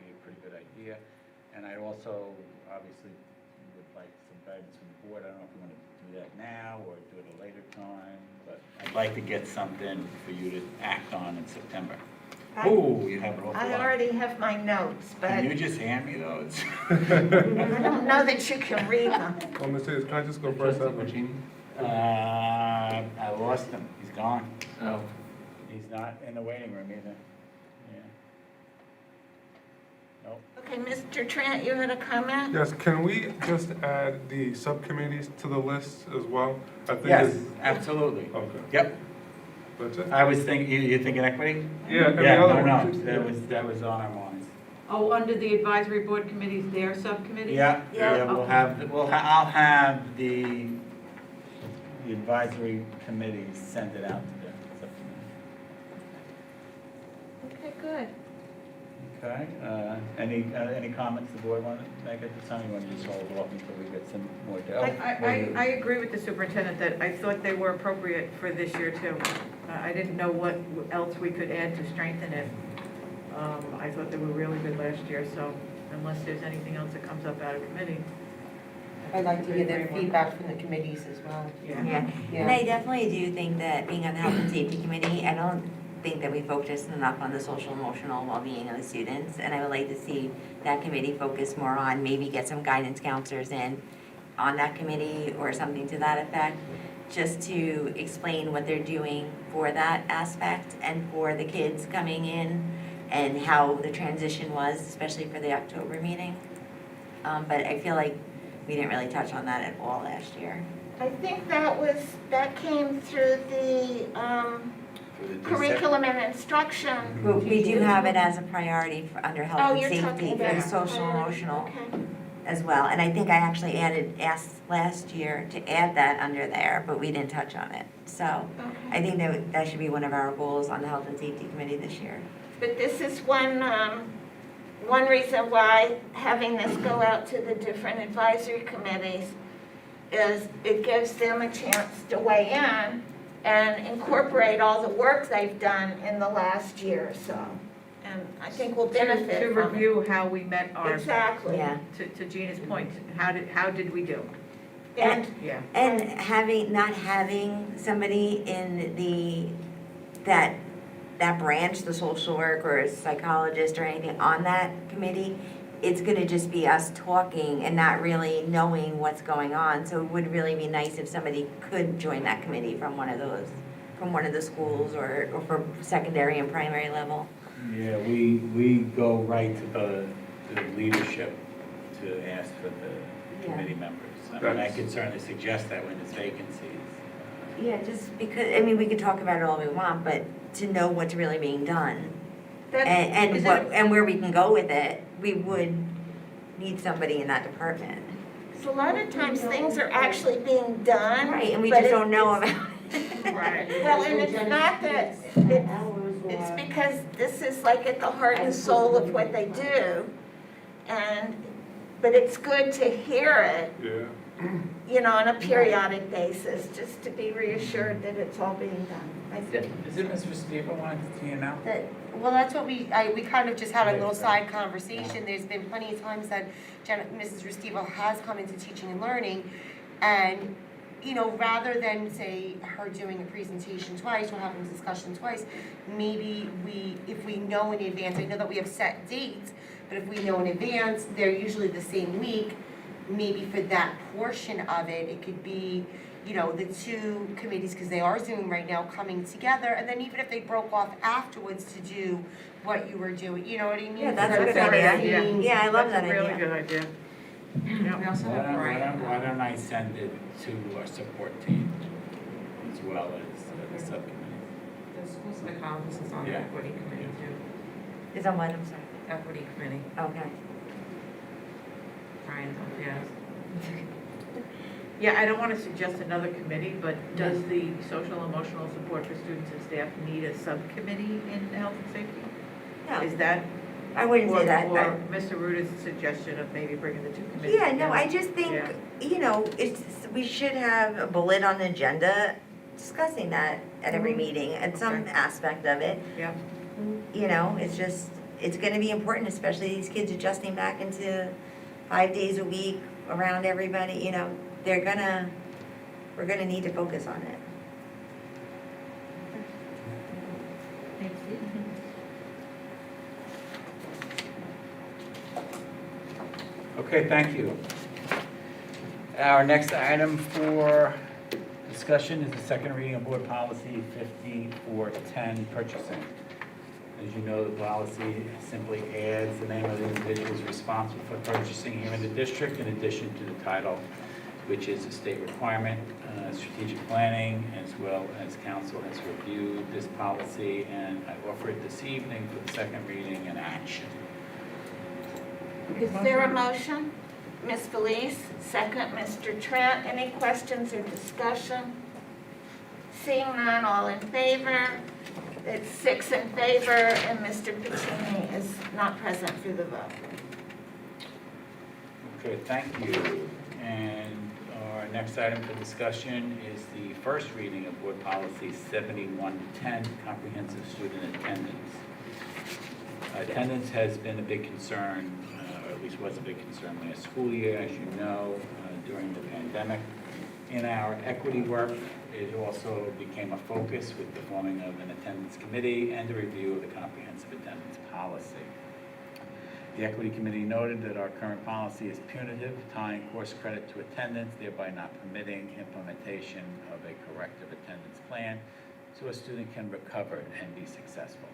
be a pretty good idea. And I also, obviously, would like some guidance from the board. I don't know if you want to do that now or do it at a later time, but I'd like to get something for you to act on in September. Oh, you have an awful lot. I already have my notes, but Can you just hand me those? I don't know that you can read them. Well, Ms. Hayes, can I just go first? I lost him. He's gone. Oh. He's not in the waiting room either. Yeah. Nope. Okay, Mr. Trent, you had a comment? Yes, can we just add the subcommittees to the list as well? I think Yes, it's- absolutely. Okay, Yep. that's it? I was thinking, you're thinking equity? Yeah, and the Yeah, other no, one. that was on our minds. Oh, under the advisory board committees, their subcommittees? Yeah, Yeah. yeah, I'll have the advisory committees send it out to the subcommittee. Okay, good. Okay, any comments the board want to make at this time? You want to just hold off until we get some more data? I agree with the superintendent that I thought they were appropriate for this year too. I didn't know what else we could add to strengthen it. I thought they were really good last year, so unless there's anything else that comes up out of committee. I'd like to hear their feedback from the committees as well. Yeah, and I definitely do think that being on the Health and Safety Committee, I don't think that we focus enough on the social emotional well-being of the students, and I would like to see that committee focus more on, maybe get some guidance counselors in on that committee or something to that effect, just to explain what they're doing for that aspect and for the kids coming in and how the transition was, especially for the October meeting. But I feel like we didn't really touch on that at all last year. I think that came through the curriculum and instruction. But we do have it as a priority for under health Oh, and you're safety talking for the about social priority, emotional okay. as well. And I think I actually asked last year to add that under there, but we didn't touch on it. So I think that should be one of our goals on the health and safety committee this year. But this is one reason why having this go out to the different advisory committees is it gives them a chance to weigh in and incorporate all the work they've done in the last year or so. And I think we'll benefit To from it. review how we met our. Exactly. Yeah. To Gina's point, how did we do? And Yeah. And not having somebody in that branch, the social work or a psychologist or anything on that committee, it's gonna just be us talking and not really knowing what's going on. So it would really be nice if somebody could join that committee from one of the schools or for secondary and primary level. Yeah, we go right to the leadership to ask for the committee members. I mean, I could certainly suggest that when there's vacancies. Yeah, just because, I mean, we could talk about it all we want, but to know what's really being done and where we can go with it, we would need somebody in that department. so a lot of times things are actually being done. Right, and we but just don't know about it. Right. Well, and it's not that, it's because this is like at the heart and soul of what they do. But it's good to hear it, Yeah. you know, on a periodic basis, just to be reassured that it's all being done. I think. Is it Mr. Stever wanted to know? Well, that's what we kind of just had a little side conversation. There's been plenty of times that Mrs. Restivo has come into teaching and learning, and, you know, rather than, say, her doing a presentation twice or having a discussion twice, maybe if we know in advance, I know that we have set dates, but if we know in advance, they're usually the same week, maybe for that portion of it, it could be, you know, the two committees, because they are Zoom right now, coming together, and then even if they broke off afterwards to do what you were doing, you know what I mean? Yeah, that's Instead a of good idea. seeing- Yeah, I love that That's a really idea. good idea. We also have Brian. Why don't I send it to our support team as well as the subcommittee? The school psychologist is on the Yeah. equity committee too. Is on what, I'm sorry? Equity committee, Okay. Brian's on, yes. Yeah, I don't want to suggest another committee, but does the social emotional support for students and staff need a subcommittee in health and safety? No, Is that? I wouldn't say that. Or Mr. Ruda's suggestion of maybe bringing the two committees Yeah, no, together? I just think, Yeah. you know, we should have a bullet on the agenda discussing that at every meeting, at some Okay. aspect of it. Yeah. You know, it's gonna be important, especially these kids adjusting back into 5 days a week around everybody, you know, we're gonna need to focus on it. Okay, thank you. Our next item for discussion is the second reading of Board Policy 5410, purchasing. As you know, the policy simply adds the name of the individuals responsible for purchasing here in the district, in addition to the title, which is a state requirement. Strategic planning, as well as council, has reviewed this policy, and I offer it this evening for the second reading and action. Is there a motion? Ms. Felice, second, Mr. Trent. Any questions or discussion? Seeing none, all in favor? It's 6 in favor, and Mr. Piccini is not present for the vote. Okay, thank you. And our next item for discussion is the first reading of Board Policy 7110, comprehensive student attendance. Attendance has been a big concern, or at least was a big concern last school year, as you know, during the pandemic. In our equity work, it also became a focus with the forming of an attendance committee and a review of the comprehensive attendance policy. The Equity Committee noted that our current policy is punitive, tying course credit to attendance, thereby not permitting implementation of a corrective attendance plan so a student can recover and be successful.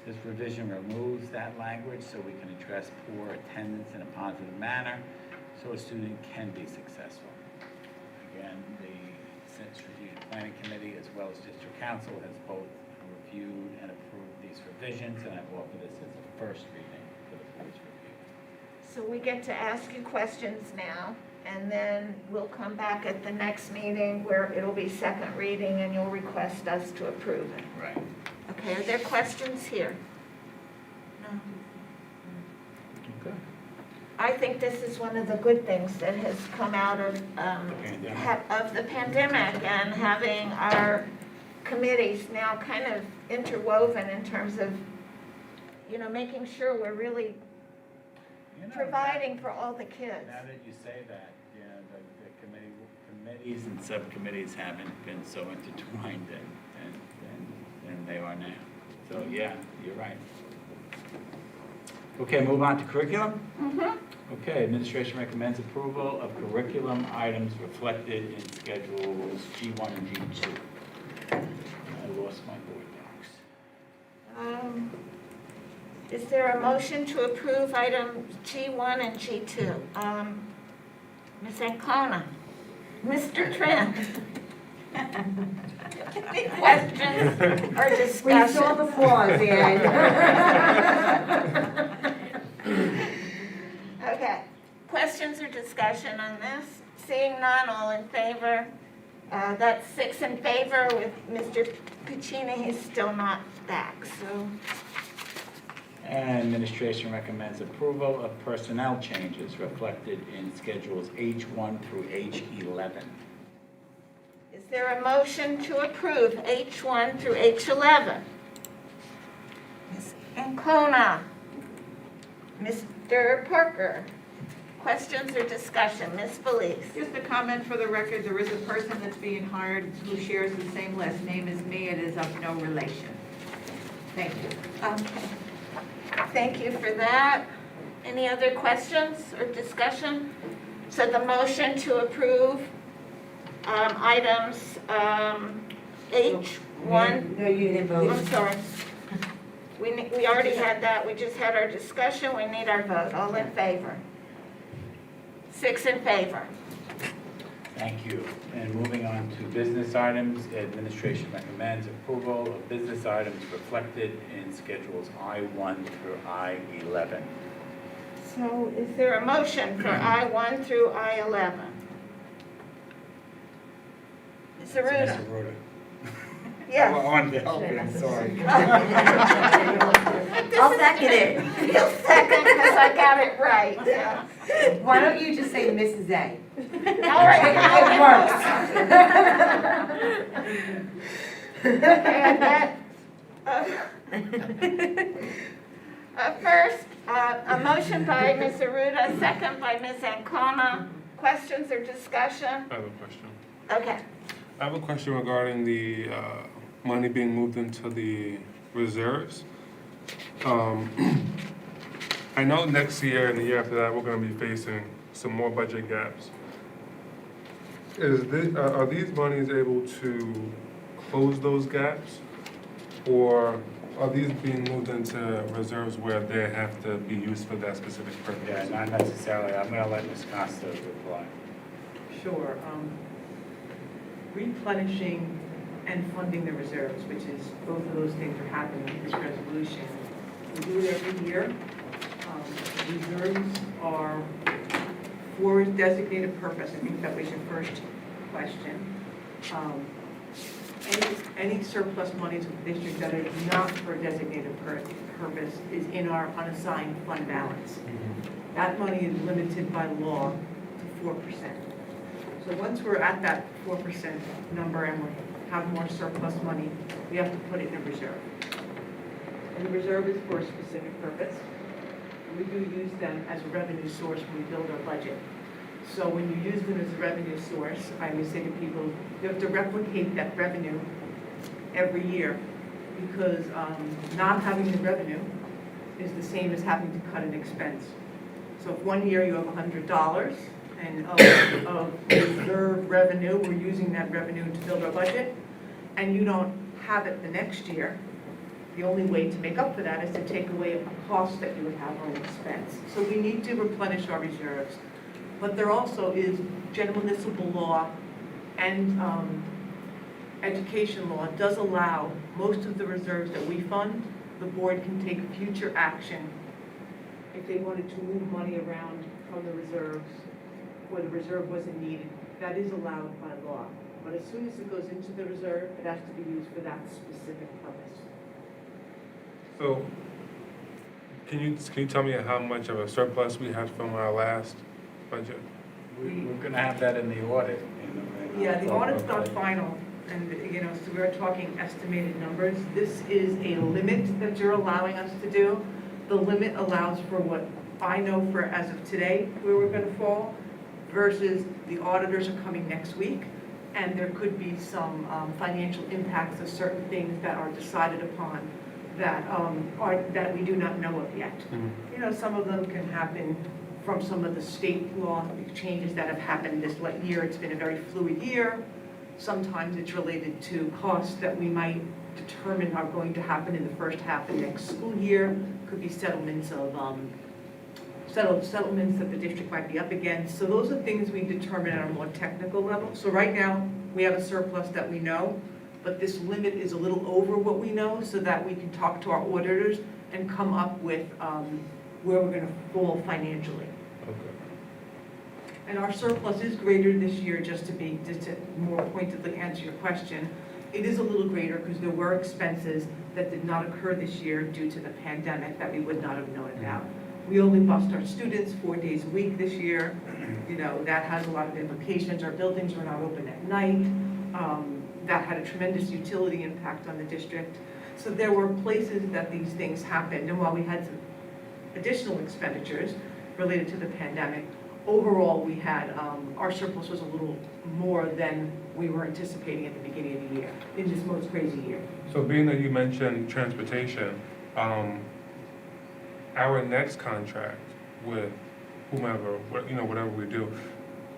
This revision removes that language so we can address poor attendance in a positive manner so a student can be successful. Again, the Strategic Planning Committee as well as District Council has both reviewed and approved these revisions, and I've offered this as a first reading. So we get to ask you questions now, and then we'll come back at the next meeting where it'll be second reading and you'll request us to approve it. Right. Okay, are there questions here? No. Okay. I think this is one of the good things that has come out of, the pandemic, and having our committees now kind of interwoven in terms of, you know, making sure we're really providing for all the kids. Now that you say that, yeah, the committees and subcommittees haven't been so intertwined than they are now. So, yeah, you're right. Okay, move on to curriculum. Okay, administration recommends approval of curriculum items reflected in schedules G1 and G2. I lost my board docs. Is there a motion to approve item G1 and G2? Ms. Ancona? Mr. Trent? Any questions or discussion? We saw the flaws, Ann. Okay, questions or discussion on this? Seeing none, all in favor? That's 6 in favor with Mr. Piccini, he's still not back, so. And administration recommends approval of personnel changes reflected in schedules H1 through H11. Is there a motion to approve H1 through H11? Ms. Ancona? Mr. Parker? Questions or discussion? Ms. Felice? Just a comment for the record, there is a person that's being hired who shares the same last name as me. It is of no relation. Thank you. Okay. Thank you for that. Any other questions or discussion? So the motion to approve items H1. No, you didn't vote. I'm sorry. We already had that. We just had our discussion. We need our vote. All in favor? 6 in favor. Thank you. And moving on to business items, administration recommends approval of business items reflected in schedules I1 through I11. So is there a motion for I-1 through I-11? Ms. Aruda? Yes. I wanted to help you, I'm sorry. I'll second it. You'll second because I got it right. Yeah. Why don't you just say Mrs. A? All right. It Okay, and that, first, a motion by Ms. Aruda, a second by Ms. Ancona. Questions or discussion? I have a question. Okay. I have a question regarding the money being moved into the reserves. I know next year and the year after that, we're gonna be facing some more budget gaps. Are these monies able to close those gaps? Or are these being moved into reserves where they have to be used for that specific purpose? Yeah, not necessarily. I'm gonna let Ms. Costa reply. Sure. Replenishing and funding the reserves, which is, both of those things are happening in this resolution. We do it every year. Reserves are for a designated purpose. I think that was your first question. Any surplus monies of the district that are not for a designated purpose is in our unassigned fund balance. That money is limited by law to 4%. So once we're at that 4% number and we have more surplus money, we have to put it in a reserve. And the reserve is for a specific purpose. We do use them as a revenue source when we build our budget. So when you use them as a revenue source, I always say to people, you have to replicate that revenue every year, because not having the revenue is the same as having to cut an expense. So if one year you have $100 and of reserve revenue, we're using that revenue to build our budget, and you don't have it the next year, the only way to make up for that is to take away a cost that you would have on expense. So we need to replenish our reserves. But there also is general municipal law and education law does allow most of the reserves that we fund, the board can take future action if they wanted to move money around from the reserves where the reserve wasn't needed. That is allowed by law. But as soon as it goes into the reserve, it has to be used for that specific purpose. So, can you tell me how much of a surplus we had from our last budget? We're gonna have that in the audit. Yeah, the audit's not final, and, so we're talking estimated numbers. This is a limit that you're allowing us to do. The limit allows for what I know for, as of today, where we're gonna fall, versus the auditors are coming next week, and there could be some financial impacts of certain things that are decided upon that we do not know of yet. Some of them can happen from some of the state law changes that have happened this year. It's been a very fluid year. Sometimes it's related to costs that we might determine are going to happen in the first half of next school year. Could be settlements of settlements that the district might be up against. So those are things we determine at a more technical level. So right now, we have a surplus that we know, but this limit is a little over what we know, so that we can talk to our auditors and come up with where we're going to fall financially. Okay. And our surplus is greater this year, just to more pointedly answer your question. It is a little greater because there were expenses that did not occur this year due to the pandemic that we would not have known about. We only bused our students 4 days a week this year. That has a lot of implications. Our buildings were not open at night. That had a tremendous utility impact on the district. So there were places that these things happened, and while we had some additional expenditures related to the pandemic, overall we had, our surplus was a little more than we were anticipating at the beginning of the year, in this most crazy year. So being that you mentioned transportation, our next contract with whomever, whatever we do,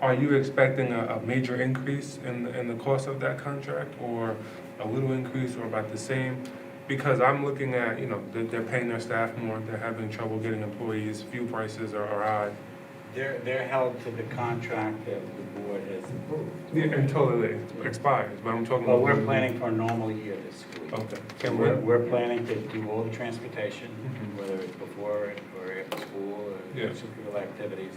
are you expecting a major increase in the cost of that contract, or a little increase, or about the same? Because I'm looking at, they're paying their staff more, they're having trouble getting employees, fuel prices are high. They're held to the contract that the board has approved. Yeah, until it expires, but I'm talking Well, about. we're planning for a normal year this school year. Okay. So we're planning to do all the transportation, whether it's before or after school, or Yeah. extracurricular activities.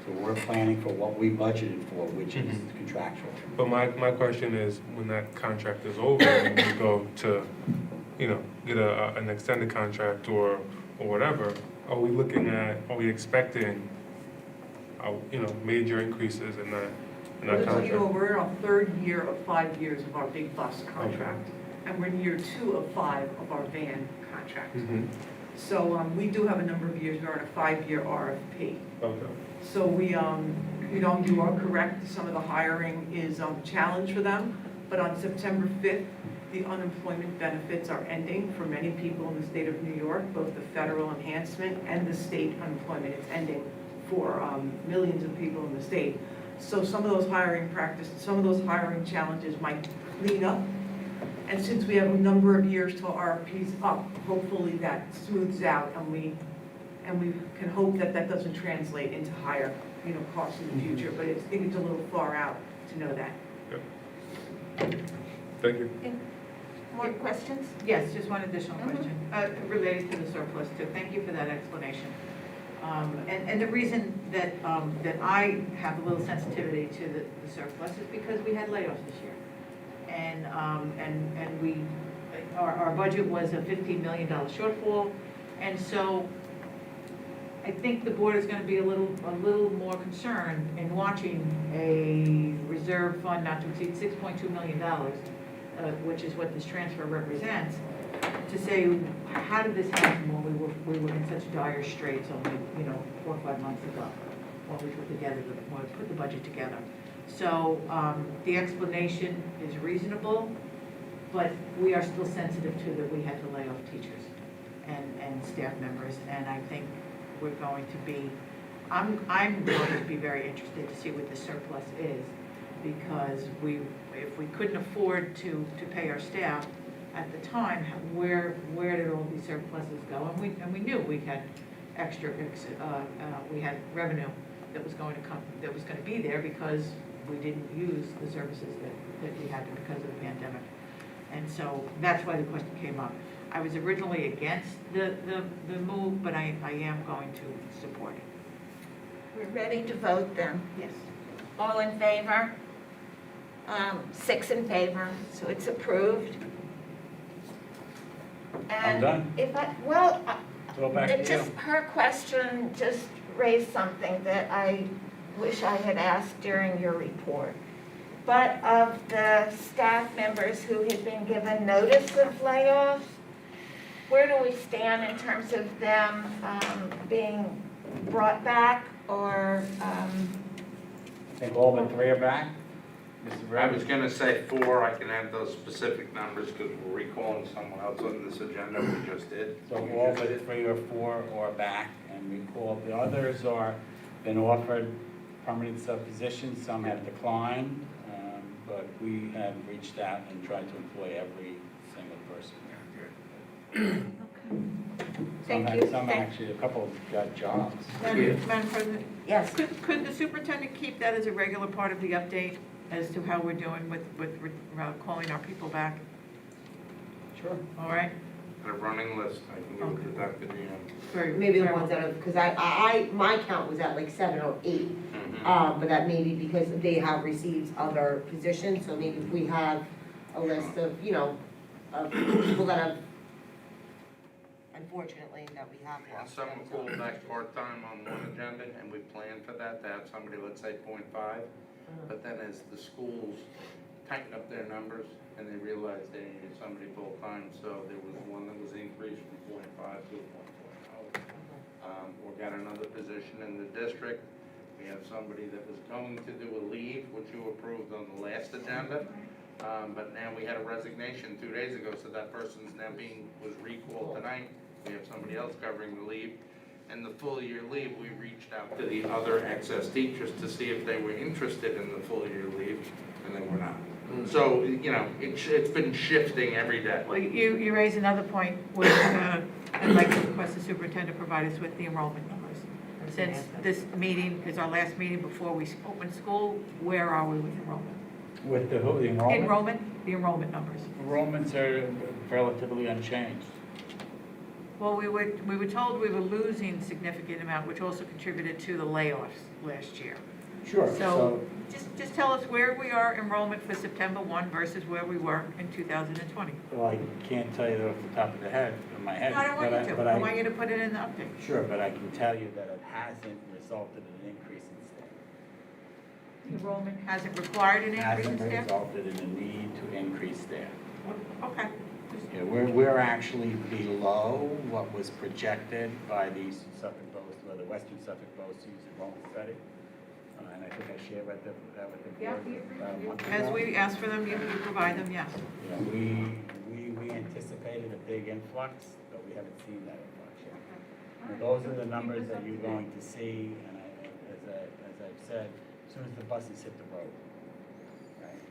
So we're planning for what we budgeted for, which is contractual. But my question is, when that contract is over, and we go to, get an extended contract or whatever, are we expecting, major increases in that contract? We're in our third year of 5 years of our big bus contract, and we're in year 2 of 5 of our van contract. Mhm. So we do have a number of years, we're on a 5-year RFP. Okay. So you are correct, some of the hiring is a challenge for them, but on September 5th, the unemployment benefits are ending for many people in the state of New York, both the federal enhancement and the state unemployment. It's ending for millions of people in the state. So some of those hiring challenges might lean up. And since we have a number of years till RFP's up, hopefully that smooths out, and we can hope that that doesn't translate into higher, costs in the future. But I think it's a little far out to know that. Thank you. More questions? Yes, just one additional question, related to the surplus too. Thank you for that explanation. And the reason that I have a little sensitivity to the surplus is because we had layoffs this year. And our budget was a $15 million shortfall. And so I think the board is going to be a little more concerned in watching a reserve fund not to exceed $6.2 million, which is what this transfer represents, to say, how did this happen when we were in such dire straits only, 4 or 5 months ago, when we put the budget together. So the explanation is reasonable, but we are still sensitive to that we had to lay off teachers and staff members, and I think we're going to be, I'm going to be very interested to see what the surplus is, because if we couldn't afford to pay our staff at the time, where did all these surpluses go? And we knew we had we had revenue that was going to be there because we didn't use the services that we had because of the pandemic. And so that's why the question came up. I was originally against the move, but I am going to support it. We're ready to vote then. Yes. All in favor? 6 in favor, so it's approved. I'm done. Go back to you. Her question just raised something that I wish I had asked during your report. But of the staff members who had been given notice of layoffs, where do we stand in terms of them being brought back or? I think all but 3 are back. I was gonna say 4, I can add those specific numbers because we're recalling someone else on this agenda we just did. So all but 3 or 4 are back, and recall the others are been offered permanent positions. Some have declined, but we have reached out and tried to employ every single person. Thank you. Some actually, a couple got jobs. Madam President? Yes. Could the superintendent keep that as a regular part of the update as to how we're doing with calling our people back? Sure. All right? And a running list, I can give it to Dr. Deanne. Maybe the ones that have, because my count was at like 7 or 8. But that may be because they have received other positions, so maybe if we have a list of, of people that have, unfortunately, that we have And lost. some will call back part-time on one agenda, and we plan for that, to have somebody, let's say 0.5. But then as the schools tighten up their numbers, and they realized they needed somebody full-time, so there was one that was increased from 0.5 to 1.0. Or got another position in the district. We have somebody that was going to do a leave, which you approved on the last agenda. But now we had a resignation 2 days ago, so that person's now was recalled tonight. We have somebody else covering the leave. And the full year leave, we reached out to the other excess teachers to see if they were interested in the full year leave, and they were not. So, it's been shifting every day. Well, you raise another point, which I'd like to request the superintendent provide us with the enrollment numbers. Since this meeting is our last meeting before we open school, where are we with enrollment? With the who, the enrollment? The enrollment numbers. Enrollments are relatively unchanged. Well, we were told we were losing significant amount, which also contributed to the layoffs last year. Sure, So just tell us where we are enrollment for September 1 versus where we were in 2020. Well, I can't tell you off the top of my head. No, I don't want you to. but I want you to put it in the update. Sure, but I can tell you that it hasn't resulted in an increase in staff. Enrollment hasn't required an increase in Hasn't staff? resulted in a need to increase staff. Okay. Yeah, we're actually below what was projected by the Suffolk Boast, or the Western Suffolk Boast enrollment study. And I think I shared that with the board about a month ago. As we ask for them, you provide them, yes. Yeah, we anticipated a big influx, but we haven't seen that influx yet. And those are the numbers that you're going to see, and as I've said, as soon as the buses hit the road, right?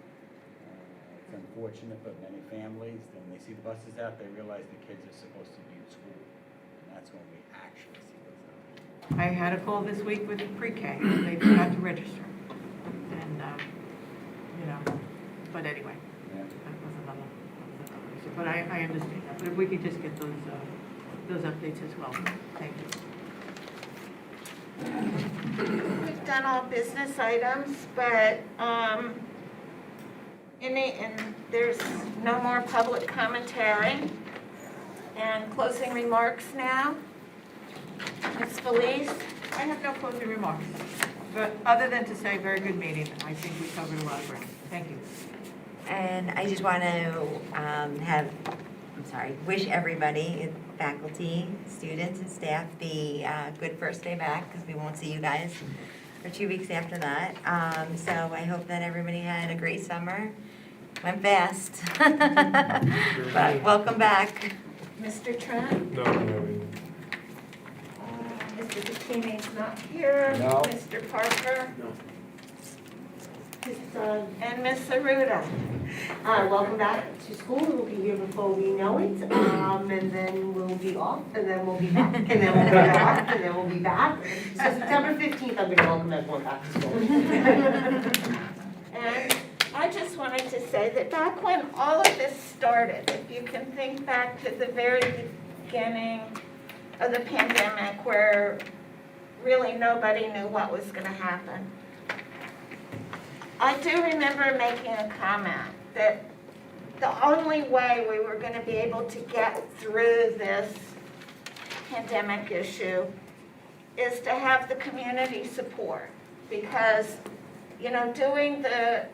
It's unfortunate, but many families, when they see the buses out, they realize the kids are supposed to be in school. And that's when we actually see what's happening. I had a call this week with pre-K, they forgot to register. And, but anyway, that was another issue. But I understand that, but if we could just get those updates as well, thank you. We've done all business items, but and there's no more public commentary. And closing remarks now. Ms. Felice? I have no closing remarks, but other than to say, very good meeting. I think we covered a lot of ground. Thank you. And I just want to wish everybody, faculty, students, and staff, the good first day back, because we won't see you guys for 2 weeks after that. So I hope that everybody had a great summer. Went fast. But welcome back. Mr. Trent? No, no. Mr. Bikini's not here. No. Mr. Parker? No. And Ms. Aruda? Welcome back to school. We'll be here before we know it. And then we'll be off, and then we'll be back, and then we'll be off, and then we'll be back. So September 15th, I'm going to welcome everyone back to school. And I just wanted to say that back when all of this started, if you can think back to the very beginning of the pandemic where really nobody knew what was going to happen, I do remember making a comment that the only way we were going to be able to get through this pandemic issue is to have the community support, because doing the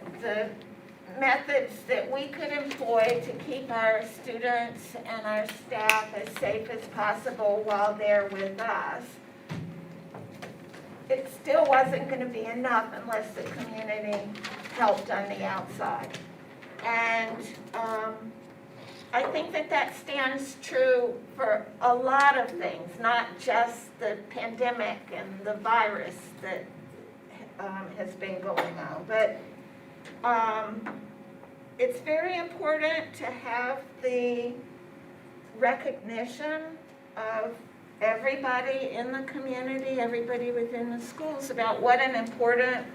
methods that we could employ to keep our students and our staff as safe as possible while they're with us, it still wasn't going to be enough unless the community helped on the outside. And I think that stands true for a lot of things, not just the pandemic and the virus that has been going on. But it's very important to have the recognition of everybody in the community, everybody within the schools, about what an important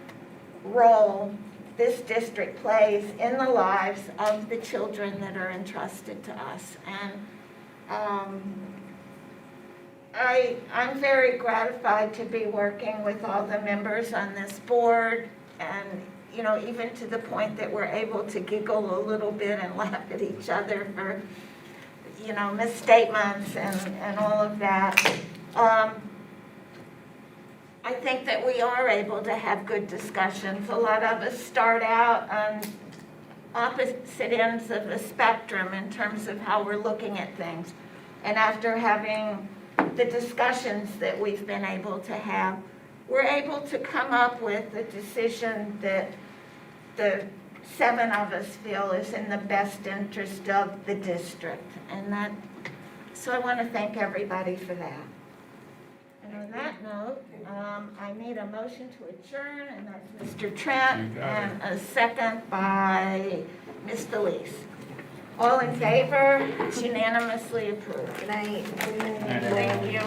role this district plays in the lives of the children that are entrusted to us. And I'm very gratified to be working with all the members on this board, and even to the point that we're able to giggle a little bit and laugh at each other for misstatements and all of that. I think that we are able to have good discussions. A lot of us start out on opposite ends of the spectrum in terms of how we're looking at things. And after having the discussions that we've been able to have, we're able to come up with a decision that the 7 of us feel is in the best interest of the district. So I want to thank everybody for that. And on that note, I need a motion to adjourn, and that's Mr. Trent, and a second by Ms. Felice. All in favor? It's unanimously approved. Good night. Thank you.